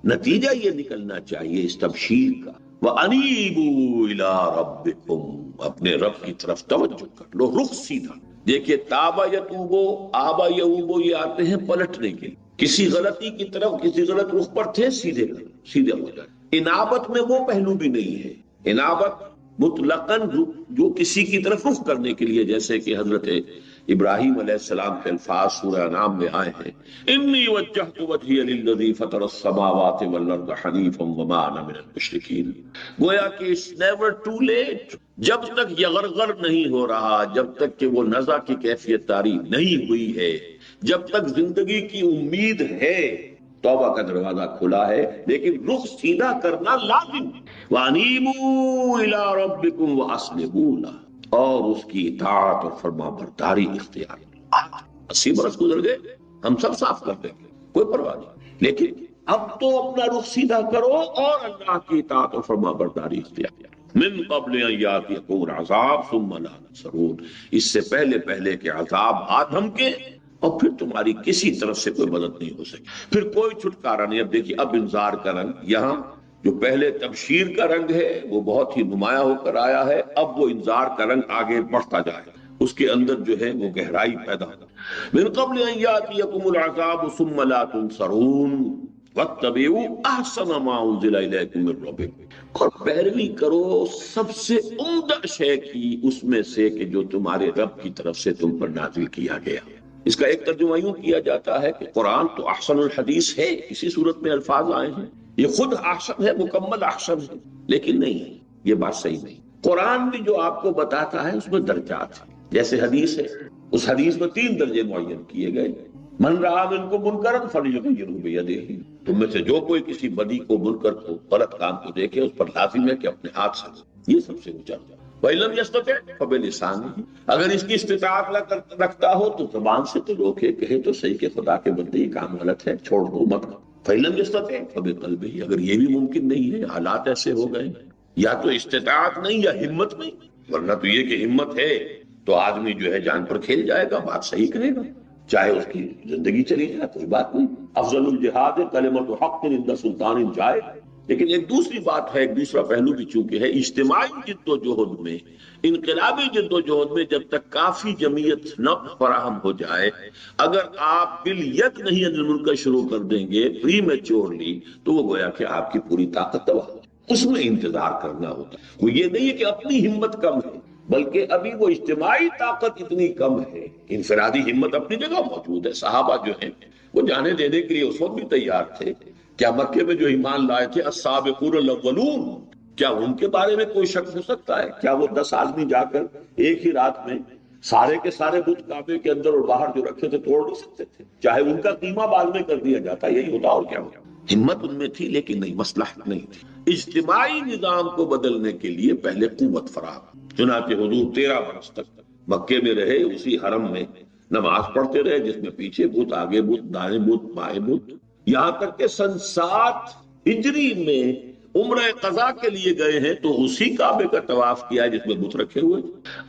نتیجہ یہ نکلنا چاہیے اس تبشیر کا. وَأَنِيبُوا إِلَىٰ رَبِّكُمْ، اپنے رب کی طرف توجہ کر لو، رخ سیدھا. دیکھیے تابا یتوبو، آبا یعوبو، یہ آتے ہیں پلٹنے کے لیے. کسی غلطی کی طرف، کسی غلط رخ پر تھے، سیدھے ہو جائے. انابت میں وہ پہلو بھی نہیں ہے. انابت مطلقاً جو کسی کی طرف رخ کرنے کے لیے، جیسے کہ حضرت ابراہیم علیہ السلام کے الفاظ سورہ انعام میں آئے ہیں، انی وجہت وجہی للذی فطر السماوات والارض حنیفا وما انا من المشرکین. گویا کہ اٹس نیور ٹو لیٹ. جب تک یغرغر نہیں ہو رہا، جب تک کہ وہ نزع کی کیفیت طاری نہیں ہوئی ہے، جب تک زندگی کی امید ہے، توبہ کا دروازہ کھلا ہے. لیکن رخ سیدھا کرنا لازم. وَأَنِيبُوا إِلَىٰ رَبِّكُمْ وَأَسْلِمُوا لَهُ، اور اس کی اطاعت اور فرما برداری اختیار. 80 برس گزر گئے، ہم سب صاف کر دیں گے، کوئی پرواہ نہیں. لیکن اب تو اپنا رخ سیدھا کرو اور اللہ کی اطاعت اور فرما برداری اختیار. من قبل ان یاتیکم العذاب ثم لا تنصرون، اس سے پہلے کہ عذاب آ دھمکے اور پھر تمہاری کسی طرف سے کوئی مدد نہیں ہو سکی، پھر کوئی چھٹکارا نہیں. اب دیکھیے اب انذار کا رنگ، یہاں جو پہلے تبشیر کا رنگ ہے وہ بہت ہی نمایاں ہو کر آیا ہے. اب وہ انذار کا رنگ آگے بڑھتا جائے، اس کے اندر جو ہے وہ گہرائی پیدا ہو. من قبل ان یاتیکم العذاب ثم لا تنصرون واتبعوا احسن ما انزل الیکم من ربکم، اور پیروی کرو سب سے عمدہ شے کی اس میں سے کہ جو تمہارے رب کی طرف سے تم پر نازل کیا گیا. اس کا ایک ترجمہ یوں کیا جاتا ہے کہ قرآن تو احسن الحدیث ہے، اسی صورت میں الفاظ آئے ہیں، یہ خود احسن ہے، مکمل احسن ہے. لیکن نہیں، یہ بات صحیح نہیں. قرآن بھی جو آپ کو بتاتا ہے اس میں درجات ہیں. جیسے حدیث ہے، اس حدیث میں 3 درجے معین کیے گئے. من رہا منکم منکرا فلیغیرہ بیدہ، تم میں سے جو کوئی کسی بدی کو، منکر کو، غلط کام کو دیکھے اس پر لازم ہے کہ اپنے ہاتھ سے، یہ سب سے اونچا. وَإِن لَّمْ يَسْتَطِعْ فَبِلِسَانِهِ، اگر اس کی استطاعت رکھتا ہو تو زبان سے تو روکے، کہے تو صحیح کہ خدا کے بندے یہ کام غلط ہے، چھوڑ دو، مت کرو. فَإِن لَّمْ يَسْتَطِعْ فَبِقَلْبِهِ، اگر یہ بھی ممکن نہیں ہے، حالات ایسے ہو گئے، یا تو استطاعت نہیں یا ہمت نہیں. ورنہ تو یہ کہ ہمت ہے تو آدمی جو ہے جان پر کھیل جائے گا، بات صحیح کرے گا، چاہے اس کی زندگی چلی جائے، کوئی بات نہیں. افضل الجہاد کلمۃ حق عند سلطان جائر، لیکن ایک دوسری بات ہے، ایک دوسرا پہلو بھی چونکہ ہے، اجتماعی جد و جہد میں، انقلابی جد و جہد میں جب تک کافی جمعیت نہ فراہم ہو جائے، اگر آپ بالید نہیں انل ملک شروع کر دیں گے پری میچورلی، تو وہ گویا کہ آپ کی پوری طاقت تباہ ہو، اس میں انتظار کرنا ہوتا ہے۔ وہ یہ نہیں ہے کہ اپنی ہمت کم ہے، بلکہ ابھی وہ اجتماعی طاقت اتنی کم ہے، انفرادی ہمت اپنی جگہ موجود ہے۔ صحابہ جو ہیں وہ جانے دینے کے لیے اس وقت بھی تیار تھے۔ کیا مکے میں جو ایمان لائے تھے السابقون الاولون، کیا ان کے بارے میں کوئی شک ہو سکتا ہے؟ کیا وہ 10 آدمی جا کر ایک ہی رات میں سارے کے سارے بت کعبے کے اندر اور باہر جو رکھے تھے توڑ نہیں سکتے تھے؟ چاہے ان کا قیمہ بعد میں کر دیا جاتا، یہی ہوتا اور کیا ہوتا۔ ہمت ان میں تھی لیکن نہیں، مصلحت نہیں تھی۔ اجتماعی نظام کو بدلنے کے لیے پہلے قوت فراہم، چنانچہ حضور 13 برس تک مکے میں رہے، اسی حرم میں نماز پڑھتے رہے، جس میں پیچھے بت، آگے بت، دائیں بت، بائیں بت، یہاں تک کہ سن 7 ہجری میں عمرہ قضا کے لیے گئے ہیں تو اسی کعبے کا طواف کیا جس میں بت رکھے ہوئے۔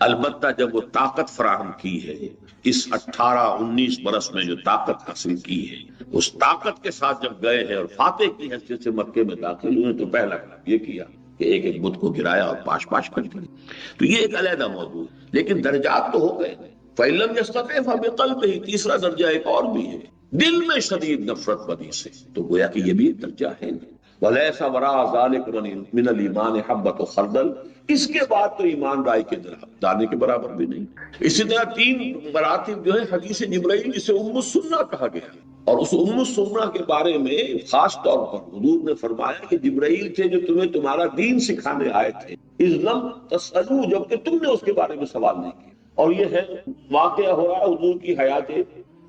البتہ جب وہ طاقت فراہم کی ہے، اس 18-19 برس میں جو طاقت حاصل کی ہے، اس طاقت کے ساتھ جب گئے ہیں اور فاتح کی حیثیت سے مکے میں داخل ہوئے تو پہلا کام یہ کیا کہ ایک ایک بت کو گرایا اور پاش پاش کر دیا۔ تو یہ ایک علیحدہ موضوع ہے، لیکن درجات تو ہو گئے۔ فَإِن يَسْتَطِعْ فَبِقَلْبِهِ، تیسرا درجہ ایک اور بھی ہے، دل میں شدید نفرت بدی سے، تو گویا کہ یہ بھی ایک درجہ ہے۔ وَلَيْسَ وَرَاءَ ذَلِكَ مِنَ الْإِيمَانِ حَبَّةُ خَرْدَلٍ، اس کے بعد تو ایمان رائے کے دانے کے برابر بھی نہیں۔ اسی طرح 3 مراتب جو ہے حدیث جبرائیل، جسے ام السنہ کہا گیا، اور اس ام السنہ کے بارے میں خاص طور پر حضور نے فرمایا کہ جبرائیل تھے جو تمہیں تمہارا دین سکھانے آئے تھے، اذ لم تسألوا، جبکہ تم نے اس کے بارے میں سوال نہیں کیا۔ اور یہ ہے واقعہ ہو رہا ہے حضور کی حیات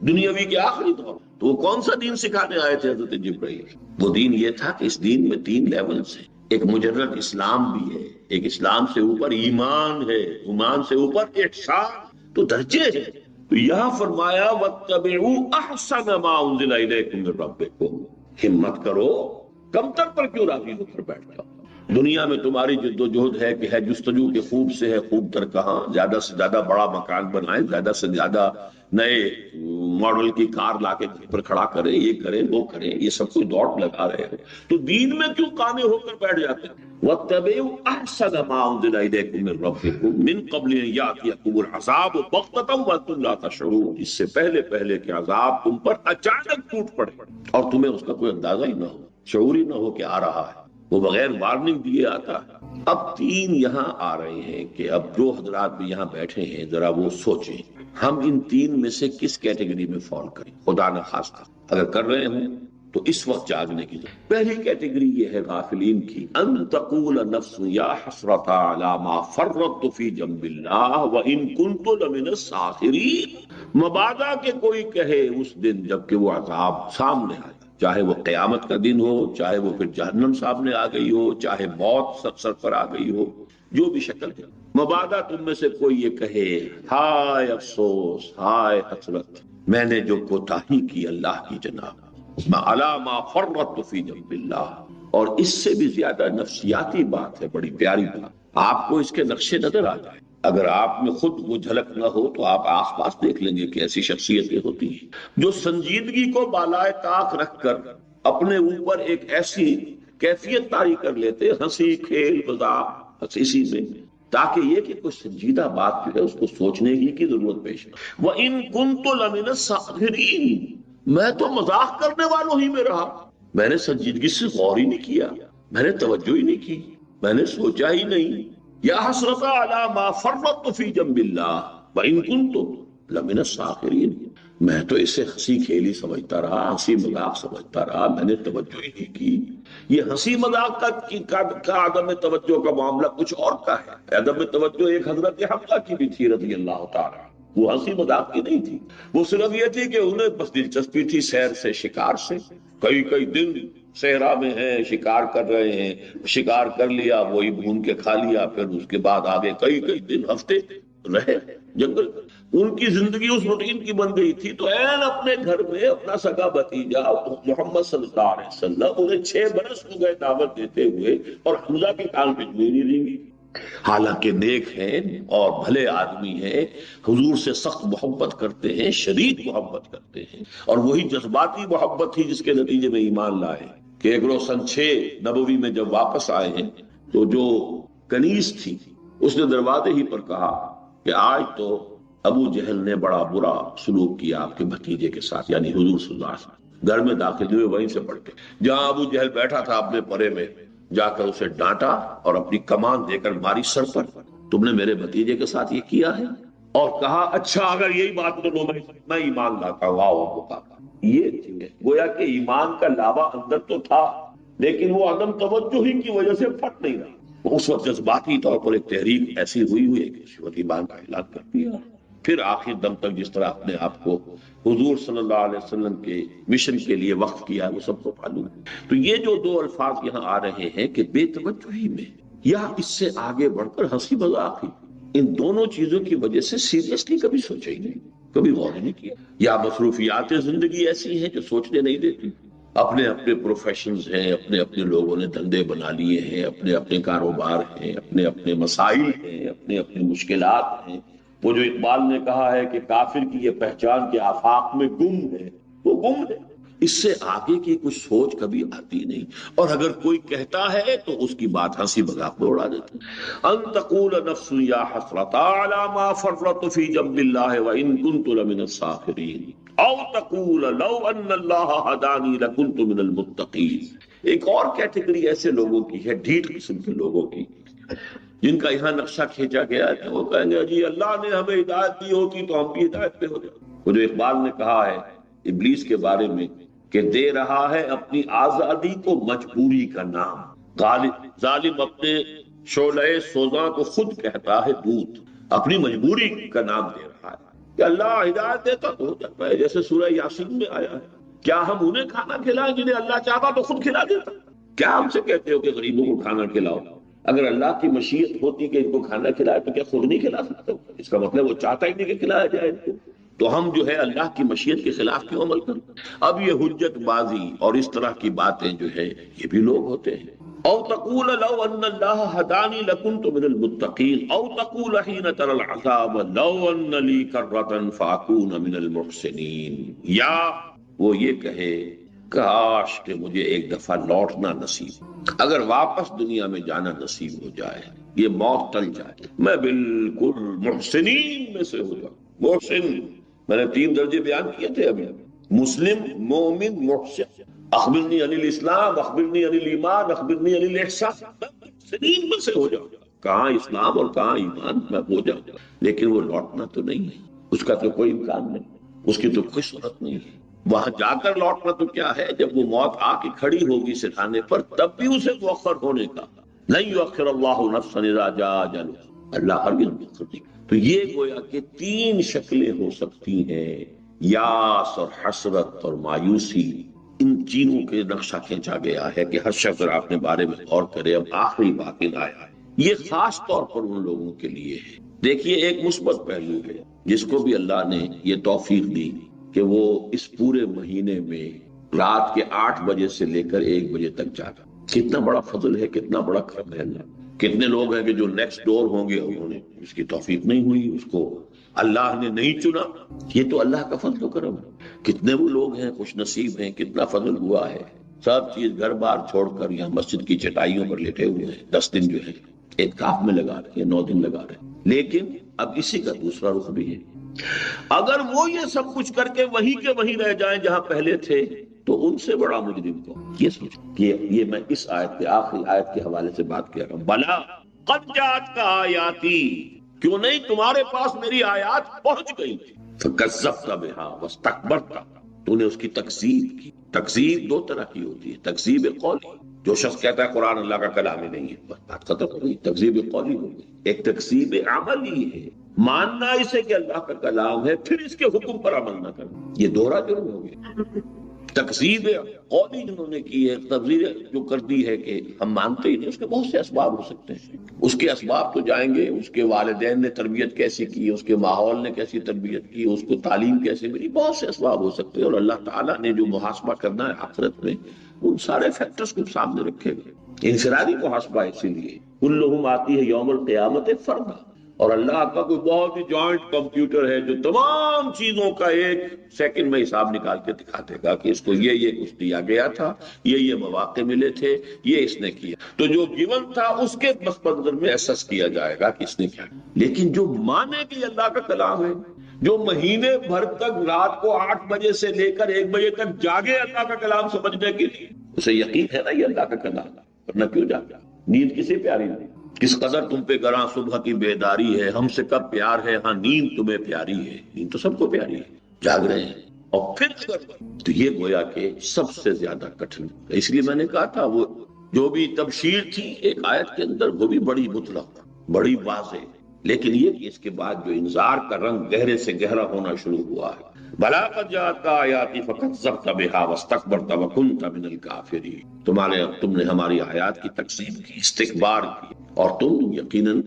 دنیاوی کے آخری دور، تو وہ کون سا دین سکھانے آئے تھے حضرت جبرائیل؟ وہ دین یہ تھا کہ اس دین میں 3 لیولز ہیں، ایک مجرد اسلام بھی ہے، ایک اسلام سے اوپر ایمان ہے، ایمان سے اوپر احسان، تو درجے ہیں۔ تو یہاں فرمایا وَاتَّبِعُوا أَحْسَنَ مَا أُنزِلَ إِلَيْكُم مِّن رَّبِّكُم، ہمت کرو، کمتر پر کیوں راضی ہو کر بیٹھ جاؤ؟ دنیا میں تمہاری جد و جہد ہے کہ ہے جستجو کے خوب سے ہے خوب تر کہاں، زیادہ سے زیادہ بڑا مکان بنائیں، زیادہ سے زیادہ نئے ماڈل کی کار لا کے گھر پر کھڑا کریں، یہ کریں وہ کریں، یہ سب کچھ دوڑ لگا رہے ہو، تو دین میں کیوں کانے ہو کر بیٹھ جاتے ہیں؟ وَاتَّبِعُوا أَحْسَنَ مَا أُنزِلَ إِلَيْكُم مِّن رَّبِّكُم مِّن قَبْلِ أَن يَأْتِيَكُمُ الْعَذَابُ بَغْتَةً وَأَنتُمْ لَا تَشْعُرُونَ، اس سے پہلے کہ عذاب تم پر اچانک ٹوٹ پڑے اور تمہیں اس کا کوئی اندازہ ہی نہ ہو، شعور ہی نہ ہو کہ آ رہا ہے، وہ بغیر وارننگ دیے آتا ہے۔ اب 3 یہاں آ رہے ہیں کہ اب جو حضرات بھی یہاں بیٹھے ہیں ذرا وہ سوچیں ہم ان 3 میں سے کس کیٹیگری میں فال کریں۔ خدا نہ خواستہ اگر کر رہے ہوں تو اس وقت جاگنے کی ضرورت۔ پہلی کیٹیگری یہ ہے غافلین کی، ان تقول نفس یا حسرۃ علی ما فرطت فی جنب اللہ وان کنت لمن الساخرین، مبادا کہ کوئی کہے اس دن جب کہ وہ عذاب سامنے آئے، چاہے وہ قیامت کا دن ہو، چاہے وہ پھر جہنم سامنے آ گئی ہو، چاہے موت سر پر آ گئی ہو، جو بھی شکل ہے، مبادا تم میں سے کوئی یہ کہے ہائے افسوس، ہائے حسرت، میں نے جو کوتاہی کی اللہ کی جناب، علی ما فرطت فی جنب اللہ۔ اور اس سے بھی زیادہ نفسیاتی بات ہے، بڑی پیاری بات، آپ کو اس کے نقشے نظر آ جائے، اگر آپ میں خود وہ جھلک نہ ہو تو آپ آس پاس دیکھ لیں گے کہ ایسی شخصیتیں ہوتی ہیں جو سنجیدگی کو بالائے طاق رکھ کر اپنے اوپر ایک ایسی کیفیت طاری کر لیتے، ہنسی کھیل مذاق اسی میں، تاکہ یہ کہ کچھ سنجیدہ بات جو ہے اس کو سوچنے کی ضرورت پیش ہے۔ وَإِن كُنتُ لَمِنَ السَّاخِرِينَ، میں تو مذاق کرنے والوں ہی میں رہا، میں نے سنجیدگی سے غور ہی نہیں کیا، میں نے توجہ ہی نہیں کی، میں نے سوچا ہی نہیں۔ یا حسرت علی ما فرطت فی جنب اللہ وان کنت لمن الساخرین، میں تو اسے ہنسی کھیلی سمجھتا رہا، ہنسی مذاق سمجھتا رہا، میں نے توجہ ہی نہیں کی۔ یہ ہنسی مذاق کا عدم توجہ کا معاملہ کچھ اور کا ہے۔ عدم توجہ ایک حضرت حمزہ کی بھی تھی رضی اللہ تعالی، وہ ہنسی مذاق کی نہیں تھی، وہ صرف یہ تھی کہ انہیں بس دلچسپی تھی سیر سے، شکار سے، کئی دن صحرا میں ہیں، شکار کر رہے ہیں، شکار کر لیا وہی بھون کے کھا لیا، پھر اس کے بعد آگے کئی دن ہفتے رہے جنگل۔ ان کی زندگی اس روٹین کی بن گئی تھی، تو این اپنے گھر میں اپنا سگا بھتیجا محمد صلی اللہ علیہ وسلم انہیں 6 برس ہو گئے دعوت دیتے ہوئے، اور حمزہ کے کان پہ جوئی نہیں رہیں گی، حالانکہ نیک ہیں اور بھلے آدمی ہیں، حضور سے سخت محبت کرتے ہیں، شدید محبت کرتے ہیں، اور وہی جذباتی محبت تھی جس کے نتیجے میں ایمان لائے کہ ایک روز سن 6 نبوی میں جب واپس آئے ہیں تو جو کنیز تھی اس نے دروازے ہی پر کہا کہ آج تو ابو جہل نے بڑا برا سلوک کیا آپ کے بھتیجے کے ساتھ، یعنی حضور صلی اللہ علیہ وسلم۔ گھر میں داخل ہوئے وہیں سے پڑھ کے جہاں ابو جہل بیٹھا تھا اپنے پرے میں، جا کر اسے ڈانٹا اور اپنی کمان دے کر ماری سر پر، تم نے میرے بھتیجے کے ساتھ یہ کیا ہے؟ اور کہا اچھا اگر یہی بات تو میں ایمان لاتا ہوں۔ واہ، یہ گویا کہ ایمان کا لاوا اندر تو تھا لیکن وہ عدم توجہ ہی کی وجہ سے پھٹ نہیں رہا۔ اس وقت جذباتی طور پر ایک تحریک ایسی ہوئی ہے کہ اس وقت ایمان کا اعلان کر دیا، پھر آخر دم تک جس طرح اپنے آپ کو حضور صلی اللہ علیہ وسلم کے مشن کے لیے وقف کیا وہ سب کو معلوم ہے۔ تو یہ جو دو الفاظ یہاں آ رہے ہیں کہ بے توجہی میں یا اس سے آگے بڑھ کر ہنسی مذاق ہی، ان دونوں چیزوں کی وجہ سے سیریسلی کبھی سوچا ہی نہیں، کبھی غور نہیں کیا، یا مصروفیات زندگی ایسی ہیں جو سوچنے نہیں دیتی۔ اپنے اپنے پروفیشنز ہیں، اپنے اپنے لوگوں نے دھندے بنا لیے ہیں، اپنے اپنے کاروبار ہیں، اپنے اپنے مسائل ہیں، اپنے اپنے مشکلات ہیں۔ وہ جو اقبال نے کہا ہے کہ کافر کی یہ پہچان کے آفاق میں گم ہے، وہ گم ہے، اس سے آگے کی کچھ سوچ کبھی آتی نہیں، اور اگر کوئی کہتا ہے تو اس کی بات ہنسی مذاق میں اڑا دیتا ہے۔ ان تقول نفس یا حسرۃ علی ما فرطت فی جنب اللہ وان کنت لمن الساخرین او تقول لو ان اللہ ہدانی لکنت من المتقین۔ ایک اور کیٹیگری ایسے لوگوں کی ہے، ڈھیٹ قسم کے لوگوں کی، جن کا یہاں نقشہ کھینچا گیا ہے، وہ کہیں گے جی اللہ نے ہمیں ہدایت دی ہوتی تو ہم بھی ہدایت پہ ہو جاتے۔ وہ جو اقبال نے کہا ہے ابلیس کے بارے میں کہ دے رہا ہے اپنی آزادی کو مجبوری کا نام، غالب ظالم اپنے شعلہ سوزاں کو خود کہتا ہے دودھ، اپنی مجبوری کا نام دے رہا ہے کہ اللہ ہدایت دیتا تو ہو جاتا ہے، جیسے سورہ یاسین میں آیا ہے۔ کیا ہم انہیں کھانا کھلائیں جنہیں اللہ چاہتا تو خود کھلا دیتا؟ کیا ہم سے کہتے ہو کہ غریبوں کو کھانا کھلاؤ؟ اگر اللہ کی مشیت ہوتی کہ ان کو کھانا کھلائے تو کیا خود نہیں کھلا سکتا؟ اس کا مطلب وہ چاہتا ہی نہیں کہ کھلایا جائے ان کو، تو ہم جو ہے اللہ کی مشیت کے خلاف کیوں عمل کریں؟ اب یہ حجت بازی اور اس طرح کی باتیں جو ہے یہ بھی لوگ ہوتے ہیں۔ او تقول لو ان اللہ ہدانی لکنت من المتقین او تقول حین تری العذاب لو ان لی کرۃ فاکون من المحسنین، یا وہ یہ کہے کاش کہ مجھے ایک دفعہ لوٹنا نصیب، اگر واپس دنیا میں جانا نصیب ہو جائے، یہ موت ٹل جائے، میں بالکل محسنین میں سے ہو جاؤں۔ محسن میں نے 3 درجے بیان کیے تھے ابھی، مسلم، مومن، محسن۔ اخبرنی عن الاسلام، اخبرنی عن الایمان، اخبرنی عن الاحسان، میں محسنین میں سے ہو جاؤں۔ کہاں اسلام اور کہاں ایمان، میں ہو جاؤں، لیکن وہ لوٹنا تو نہیں ہے، اس کا تو کوئی امکان نہیں، اس کی تو کوئی صورت نہیں ہے۔ وہاں جا کر لوٹنا تو کیا ہے، جب وہ موت آ کے کھڑی ہوگی سرحانے پر تب بھی اسے مؤخر ہونے کا، لن یؤخر اللہ نفسا اذا جاء اجلها، اللہ ہرگز مؤخر نہیں۔ تو یہ گویا کہ 3 شکلیں ہو سکتی ہیں، یاس اور حسرت اور مایوسی، ان چیزوں کے نقشہ کھینچا گیا ہے کہ ہر شخص اگر اپنے بارے میں غور کرے۔ اب آخری بات آیا ہے، یہ خاص طور پر ان لوگوں کے لیے ہے۔ دیکھیے ایک مثبت پہلو ہے جس کو بھی اللہ نے یہ توفیق دی کہ وہ اس پورے مہینے میں رات کے 8 بجے سے لے کر 1 بجے تک جاگا۔ کتنا بڑا فضل ہے، کتنا بڑا کرم ہے اللہ۔ کتنے لوگ ہیں کہ جو نیکسٹ ڈور ہوں گے انہوں نے اس کی توفیق نہیں ہوئی، اس کو اللہ نے نہیں چنا، یہ تو اللہ کا فضل و کرم ہے۔ کتنے وہ لوگ ہیں خوش نصیب ہیں، کتنا فضل ہوا ہے، سب چیز گھر بار چھوڑ کر یہاں مسجد کی چٹائیوں پر لیٹے ہوئے ہیں، 10 دن جو ہے اعتکاف میں لگا رہے ہیں، 9 دن لگا رہے ہیں۔ لیکن اب اسی کا دوسرا رخ بھی ہے، اگر وہ یہ سب کچھ کر کے وہیں کے وہیں رہ جائیں جہاں پہلے تھے تو ان سے بڑا مجرم کو یہ سوچ کہ یہ میں اس آیت کے آخری آیت کے حوالے سے بات کر رہا ہوں۔ بلا قد جاءتک آیاتی، کیوں نہیں تمہارے پاس میری آیات پہنچ گئی تھی، فکذبت بها واستکبرت، تو نے اس کی تکذیب کی۔ تکذیب 2 طرح کی ہوتی ہے، تکذیب قولی، جو شخص کہتا ہے قرآن اللہ کا کلام ہی نہیں ہے، بات ختم ہو گئی، تکذیب قولی ہو گئی۔ ایک تکذیب عملی ہے، ماننا اسے کہ اللہ کا کلام ہے پھر اس کے حکم پر عمل نہ کرنا، یہ دوہرا جرم ہو گیا۔ تکذیب قولی جنہوں نے کی ہے، تبذیر جو کر دی ہے کہ ہم مانتے ہی نہیں، اس کے بہت سے اسباب ہو سکتے ہیں، اس کے اسباب تو جائیں گے، اس کے والدین نے تربیت کیسی کی، اس کے ماحول نے کیسی تربیت کی، اس کو تعلیم کیسے ملی، بہت سے اسباب ہو سکتے ہیں، اور اللہ تعالیٰ نے جو محاسبہ کرنا ہے آخرت میں ان سارے فیکٹرز کو سامنے رکھے گئے۔ انفرادی محاسبہ اسی لیے کلہم آتی ہے یوم القیامت فردا، اور اللہ کا کوئی بہت ہی جوائنٹ کمپیوٹر ہے جو تمام چیزوں کا ایک سیکنڈ میں حساب نکال کے دکھا دے گا کہ اس کو یہ کچھ دیا گیا تھا، یہ مواقع ملے تھے، یہ اس نے کیا، تو جو گیون تھا اس کے پس منظر میں ایسس کیا جائے گا کہ اس نے کیا۔ لیکن جو مانے کہ یہ اللہ کا کلام ہے، جو مہینے بھر تک رات کو 8 بجے سے لے کر 1 بجے تک جاگے اللہ کا کلام سمجھنے کے لیے، اسے یقین ہے نا یہ اللہ کا کلام، ورنہ کیوں جاگا؟ نیند کسی پیاری نہیں، کس قدر تم پہ گراں صبح کی بیداری ہے، ہم سے کب پیار ہے، ہاں نیند تمہیں پیاری ہے، نیند تو سب کو پیاری ہے، جاگ رہے ہیں۔ اور پھر اگر تو یہ گویا کہ سب سے زیادہ کٹھن، اس لیے میں نے کہا تھا وہ جو بھی تبشیر تھی ایک آیت کے اندر وہ بھی بڑی مطلق، بڑی واضح، لیکن یہ کہ اس کے بعد جو انذار کا رنگ گہرے سے گہرا ہونا شروع ہوا ہے، بلا قد جاءتک آیاتی فکذبت بہا واستکبرت وکنت من الکافرین، تم نے ہماری آیات کی تکذیب کی، استکبار کی، اور تم یقیناً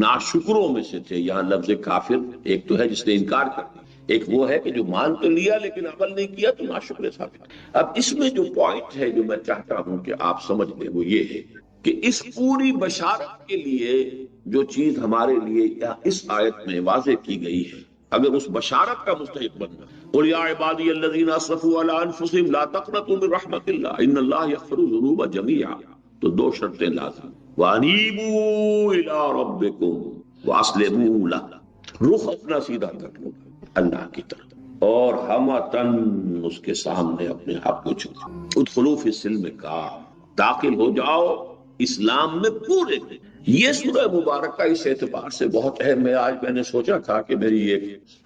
ناشکروں میں سے تھے۔ یہاں لفظ کافر ایک تو ہے جس نے انکار کر دیا، ایک وہ ہے کہ جو مان تو لیا لیکن عمل نہیں کیا تو ناشکر ثابت۔ اب اس میں جو پوائنٹ ہے جو میں چاہتا ہوں کہ آپ سمجھ لیں وہ یہ ہے کہ اس پوری بشارت کے لیے جو چیز ہمارے لیے اس آیت میں واضح کی گئی ہے، اگر اس بشارت کا مستحق بننا، قل یا عبادی الذین اسرفوا علی انفسہم لا تقنطوا من رحمت اللہ ان اللہ یغفر الذنوب جميعا، تو 2 شرطیں لازم، وانیبوا الی ربکم واسلموا لہ، رخ اپنا سیدھا کر لو اللہ کی طرف، اور ہمتن اس کے سامنے اپنے آپ کو چھکا، ادخلوا فی السلم کافہ، داخل ہو جاؤ اسلام میں پورے۔ یہ سورہ مبارکہ اس اعتبار سے بہت اہم ہے۔ آج میں نے سوچا تھا کہ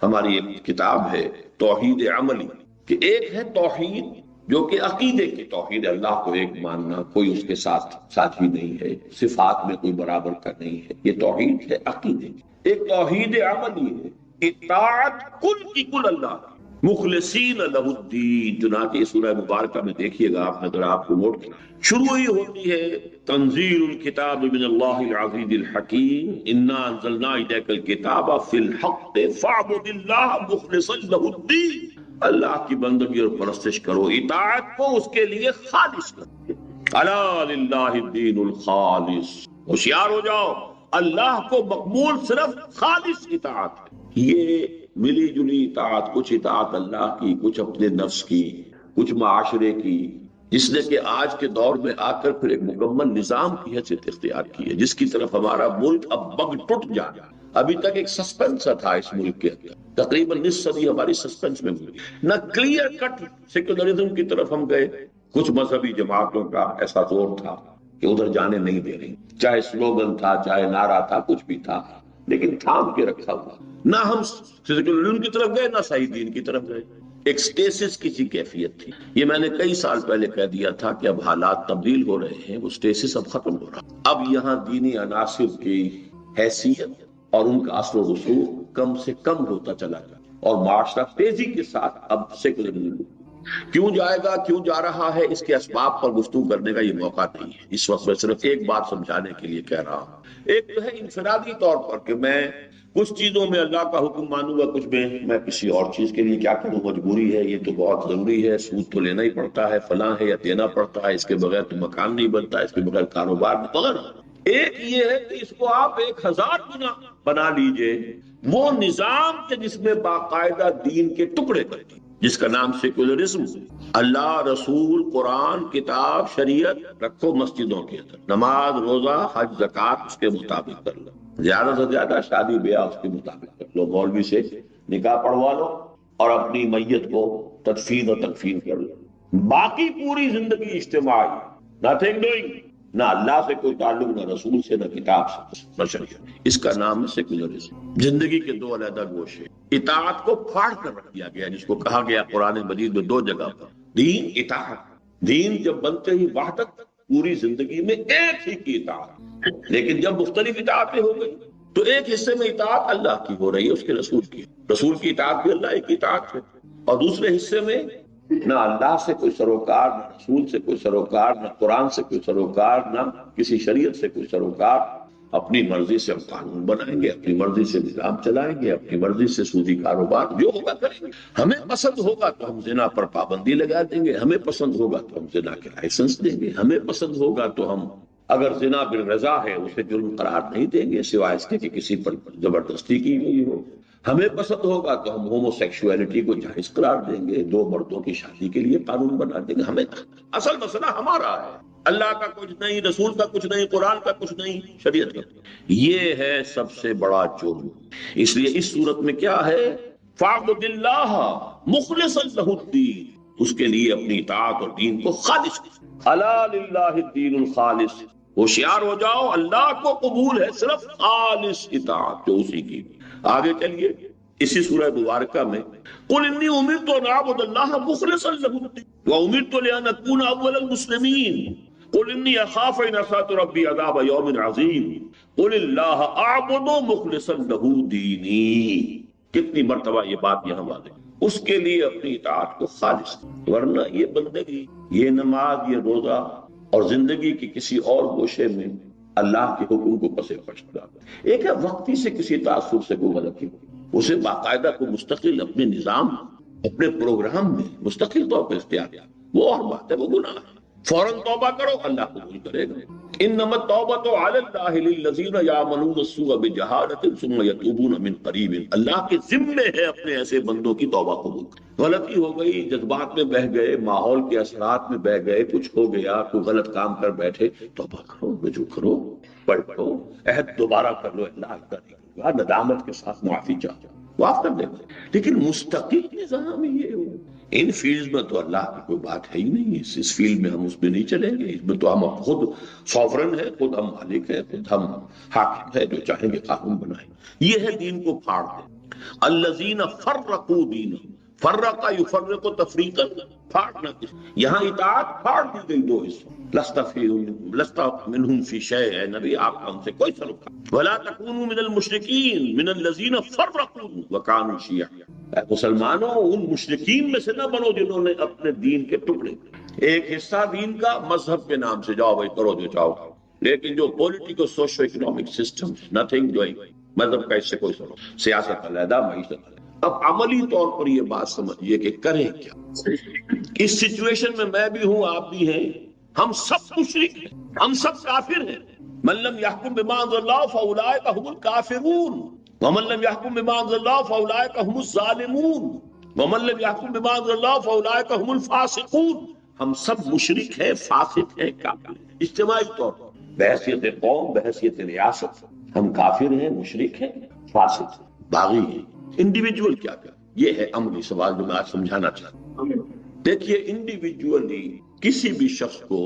ہماری ایک کتاب ہے توحید عملی، کہ ایک ہے توحید جو کہ عقیدے کی توحید، اللہ کو ایک ماننا، کوئی اس کے ساتھ ساتھی نہیں ہے، صفات میں کوئی برابر کا نہیں ہے، یہ توحید ہے عقیدے کی۔ ایک توحید عملی ہے، اطاعت کل کی کل اللہ کی، مخلصین لہ الدین، چنانچہ سورہ مبارکہ میں دیکھیے گا، آپ نے ذرا آپ کو نوٹ کیا، شروع ہی ہوتی ہے تنزیل الکتاب من اللہ العزیز الحکیم، انا انزلنا الیک الکتاب فی الحق فاعبد اللہ مخلصا لہ الدین، اللہ کی بندگی اور پرستش کرو، اطاعت کو اس کے لیے خالص کرو، الا للہ الدین الخالص، ہوشیار ہو جاؤ، اللہ کو مقبول صرف خالص اطاعت ہے۔ یہ ملی جلی اطاعت، کچھ اطاعت اللہ کی، کچھ اپنے نفس کی، کچھ معاشرے کی، جس نے کہ آج کے دور میں آ کر پھر ایک مکمل نظام کی حیثیت اختیار کی ہے، جس کی طرف ہمارا ملک اب بگ ٹوٹ جانا۔ ابھی تک ایک سسپنس تھا اس ملک کے اندر، تقریباً نصف صدی ہماری سسپنس میں ہوئی، نہ کلیئر کٹ سیکولرزم کی طرف ہم گئے، کچھ مذہبی جماعتوں کا ایسا زور تھا کہ ادھر جانے نہیں دے رہی، چاہے سلوگن تھا، چاہے نعرہ تھا، کچھ بھی تھا، لیکن تھام کے رکھا ہوا، نہ ہم سیکولرزم کی طرف گئے نہ صحیح دین کی طرف گئے، ایک سٹیسس کی سی کیفیت تھی۔ یہ میں نے کئی سال پہلے کہہ دیا تھا کہ اب حالات تبدیل ہو رہے ہیں، وہ سٹیسس اب ختم ہو رہا، اب یہاں دینی عناصر کی حیثیت اور ان کا اثر و رسوخ کم سے کم ہوتا چلا گیا، اور معاشرہ تیزی کے ساتھ اب سیکولرزم کیوں جائے گا، کیوں جا رہا ہے، اس کے اسباب پر گفتگو کرنے کا یہ موقع نہیں ہے اس وقت۔ میں صرف ایک بات سمجھانے کے لیے کہہ رہا ہوں، ایک تو ہے انفرادی طور پر کہ میں کچھ چیزوں میں اللہ کا حکم مانوں گا، کچھ میں کسی اور چیز کے لیے کیا کروں، مجبوری ہے، یہ تو بہت ضروری ہے، سود تو لینا ہی پڑتا ہے، فلاں ہے یا دینا پڑتا ہے، اس کے بغیر تو مکان نہیں بنتا، اس کے بغیر کاروبار نہیں بغیر۔ ایک یہ ہے کہ اس کو آپ 1000 گنا بنا لیجئے، وہ نظام کے جس میں باقاعدہ دین کے ٹکڑے کرتی، جس کا نام سیکولرزم، اللہ، رسول، قرآن، کتاب، شریعت رکھو مسجدوں کے اندر، نماز، روزہ، حج، زکوٰۃ اس کے مطابق کر لو، زیادہ سے زیادہ شادی بیاہ اس کے مطابق کر لو، مولوی سے نکاح پڑھوا لو اور اپنی میت کو تدفین و تکفین کر لو، باقی پوری زندگی اجتماعی، نتھنگ ڈوئنگ، نہ اللہ سے کوئی تعلق، نہ رسول سے، نہ کتاب سے، نہ شریعت۔ اس کا نام ہے سیکولرزم۔ زندگی کے 2 علیحدہ گوشے، اطاعت کو پھاڑ کر رکھ دیا گیا، جس کو کہا گیا قرآن مجید میں 2 جگہ پر، دین، اطاعت۔ دین جب بنتے ہی وحدت، پوری زندگی میں ایک ہی کی اطاعت، لیکن جب مختلف اطاعتیں ہو گئی تو ایک حصے میں اطاعت اللہ کی ہو رہی ہے، اس کے رسول کی اطاعت بھی اللہ کی اطاعت ہے، اور دوسرے حصے میں نہ اللہ سے کوئی سروکار، نہ رسول سے کوئی سروکار، نہ قرآن سے کوئی سروکار، نہ کسی شریعت سے کوئی سروکار، اپنی مرضی سے ہم قانون بنائیں گے، اپنی مرضی سے نظام چلائیں گے، اپنی مرضی سے سودی کاروبار جو ہوگا کریں گے، ہمیں پسند ہوگا تو ہم زنا پر پابندی لگا دیں گے، ہمیں پسند ہوگا تو ہم زنا کے لائسنس دیں گے، ہمیں پسند ہوگا تو ہم اگر زنا بالرضا ہے اسے جرم قرار نہیں دیں گے سوائے اس کے کہ کسی پر زبردستی کی گئی ہو. ہمیں پسند ہوگا تو ہم ہومو سیکشولیٹی کو جائز قرار دیں گے، دو مردوں کی شادی کے لیے قانون بنا دیں گے. ہمیں اصل مسئلہ ہمارا ہے، اللہ کا کچھ نہیں، رسول کا کچھ نہیں، قرآن کا کچھ نہیں، شریعت کا. یہ ہے سب سے بڑا جرم. اس لیے اس صورت میں کیا ہے، فَاعْبُدِ اللَّهَ مُخْلِصًا لَهُ الدِّينَ، اس کے لیے اپنی اطاعت اور دین کو خالص. الا للہ الدین الخالص، ہوشیار ہو جاؤ، اللہ کو قبول ہے صرف خالص اطاعت جو اسی کی. آگے چلیے اسی سورہ مبارکہ میں قل انی امرت ان اعبد اللہ مخلصا له الدین وامرت لان اکون اول المسلمین قل انی اخاف ان عصیت ربی عذاب یوم عظیم قل اللہ اعبد مخلصا له دینی. کتنی مرتبہ یہ بات یہاں واضح، اس کے لیے اپنی اطاعت کو خالص، ورنہ یہ بندگی، یہ نماز، یہ روزہ اور زندگی کی کسی اور گوشے میں اللہ کے حکم کو پسے پش کراتا. ایک ہے وقتی سے کسی تعصب سے کوئی غلطی ہو، اسے باقاعدہ کو مستقل اپنے نظام، اپنے پروگرام میں مستقل طور پر اختیار کیا، وہ اور بات ہے، وہ گناہ ہے. فوراً توبہ کرو، اللہ قبول کرے گا. انما التوبۃ علی اللہ للذین یعملون السوء بجہالۃ ثم یتوبون من قریب. اللہ کے ذمے ہے اپنے ایسے بندوں کی توبہ قبول. غلطی ہو گئی، جذبات میں بہہ گئے، ماحول کے اثرات میں بہہ گئے، کچھ ہو گیا، کوئی غلط کام کر بیٹھے، توبہ کرو، رجوع کرو، پڑھو، عہد دوبارہ کر لو، اللہ کا ندامت کے ساتھ معافی چاہو، معاف کر دیں گے. لیکن مستقل نظام یہ ہو، ان فیلڈ میں تو اللہ کی کوئی بات ہے ہی نہیں. اس فیلڈ میں ہم اس میں نہیں چلیں گے، اس میں تو ہم خود سوورن ہے، خود ہم مالک ہے، خود ہم حاکم ہے، جو چاہیں گے قانون بنائیں. یہ ہے دین کو پھاڑ دیں. الذین فرقوا دینہم، فرقا یفرق تفریقا، پھاڑنا. یہاں اطاعت پھاڑ دی گئی دو حصوں. لست منہم فی شیء، اے نبی آپ کا ان سے کوئی تعلق نہیں. ولا تکونوا من المشرکین من الذین فرقوا وکانوا شیعا. اے مسلمانوں ان مشرکین میں سے نہ بنو جنہوں نے اپنے دین کے ٹکڑے، ایک حصہ دین کا مذہب کے نام سے جاؤ بھائی کرو جو چاہو، لیکن جو political socio economic system nothing doing, مذہب کا اس سے کوئی سنو، سیاست علیحدہ، معیشت علیحدہ. اب عملی طور پر یہ بات سمجھیے کہ کریں کیا اس سچویشن میں. میں بھی ہوں، آپ بھی ہیں، ہم سب مشرک ہیں، ہم سب کافر ہیں. من لم يحكم بما انزل الله فاولئك هم الكافرون ومن لم يحكم بما انزل الله فاولئك هم الظالمون ومن لم يحكم بما انزل الله فاولئك هم الفاسقون. ہم سب مشرک ہیں، فاسق ہیں، کافر ہیں. اجتماعی طور پر بحیثیت قوم، بحیثیت ریاست ہم کافر ہیں، مشرک ہیں، فاسق ہیں، باغی ہیں. انڈیویجول کیا کیا، یہ ہے عملی سوال جو میں آج سمجھانا چاہتا ہوں. دیکھیے انڈیویجولی کسی بھی شخص کو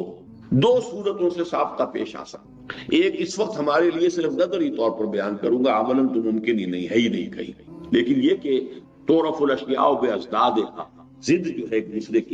دو صورتوں سے سابقہ پیش آ سکتا. ایک اس وقت ہمارے لیے صرف نظری طور پر بیان کروں گا، عملاً تو ممکن ہی نہیں ہے، ہی نہیں کہیں. لیکن یہ کہ تعرف الاشیاء بازدادها، ضد جو ہے ایک دوسرے کی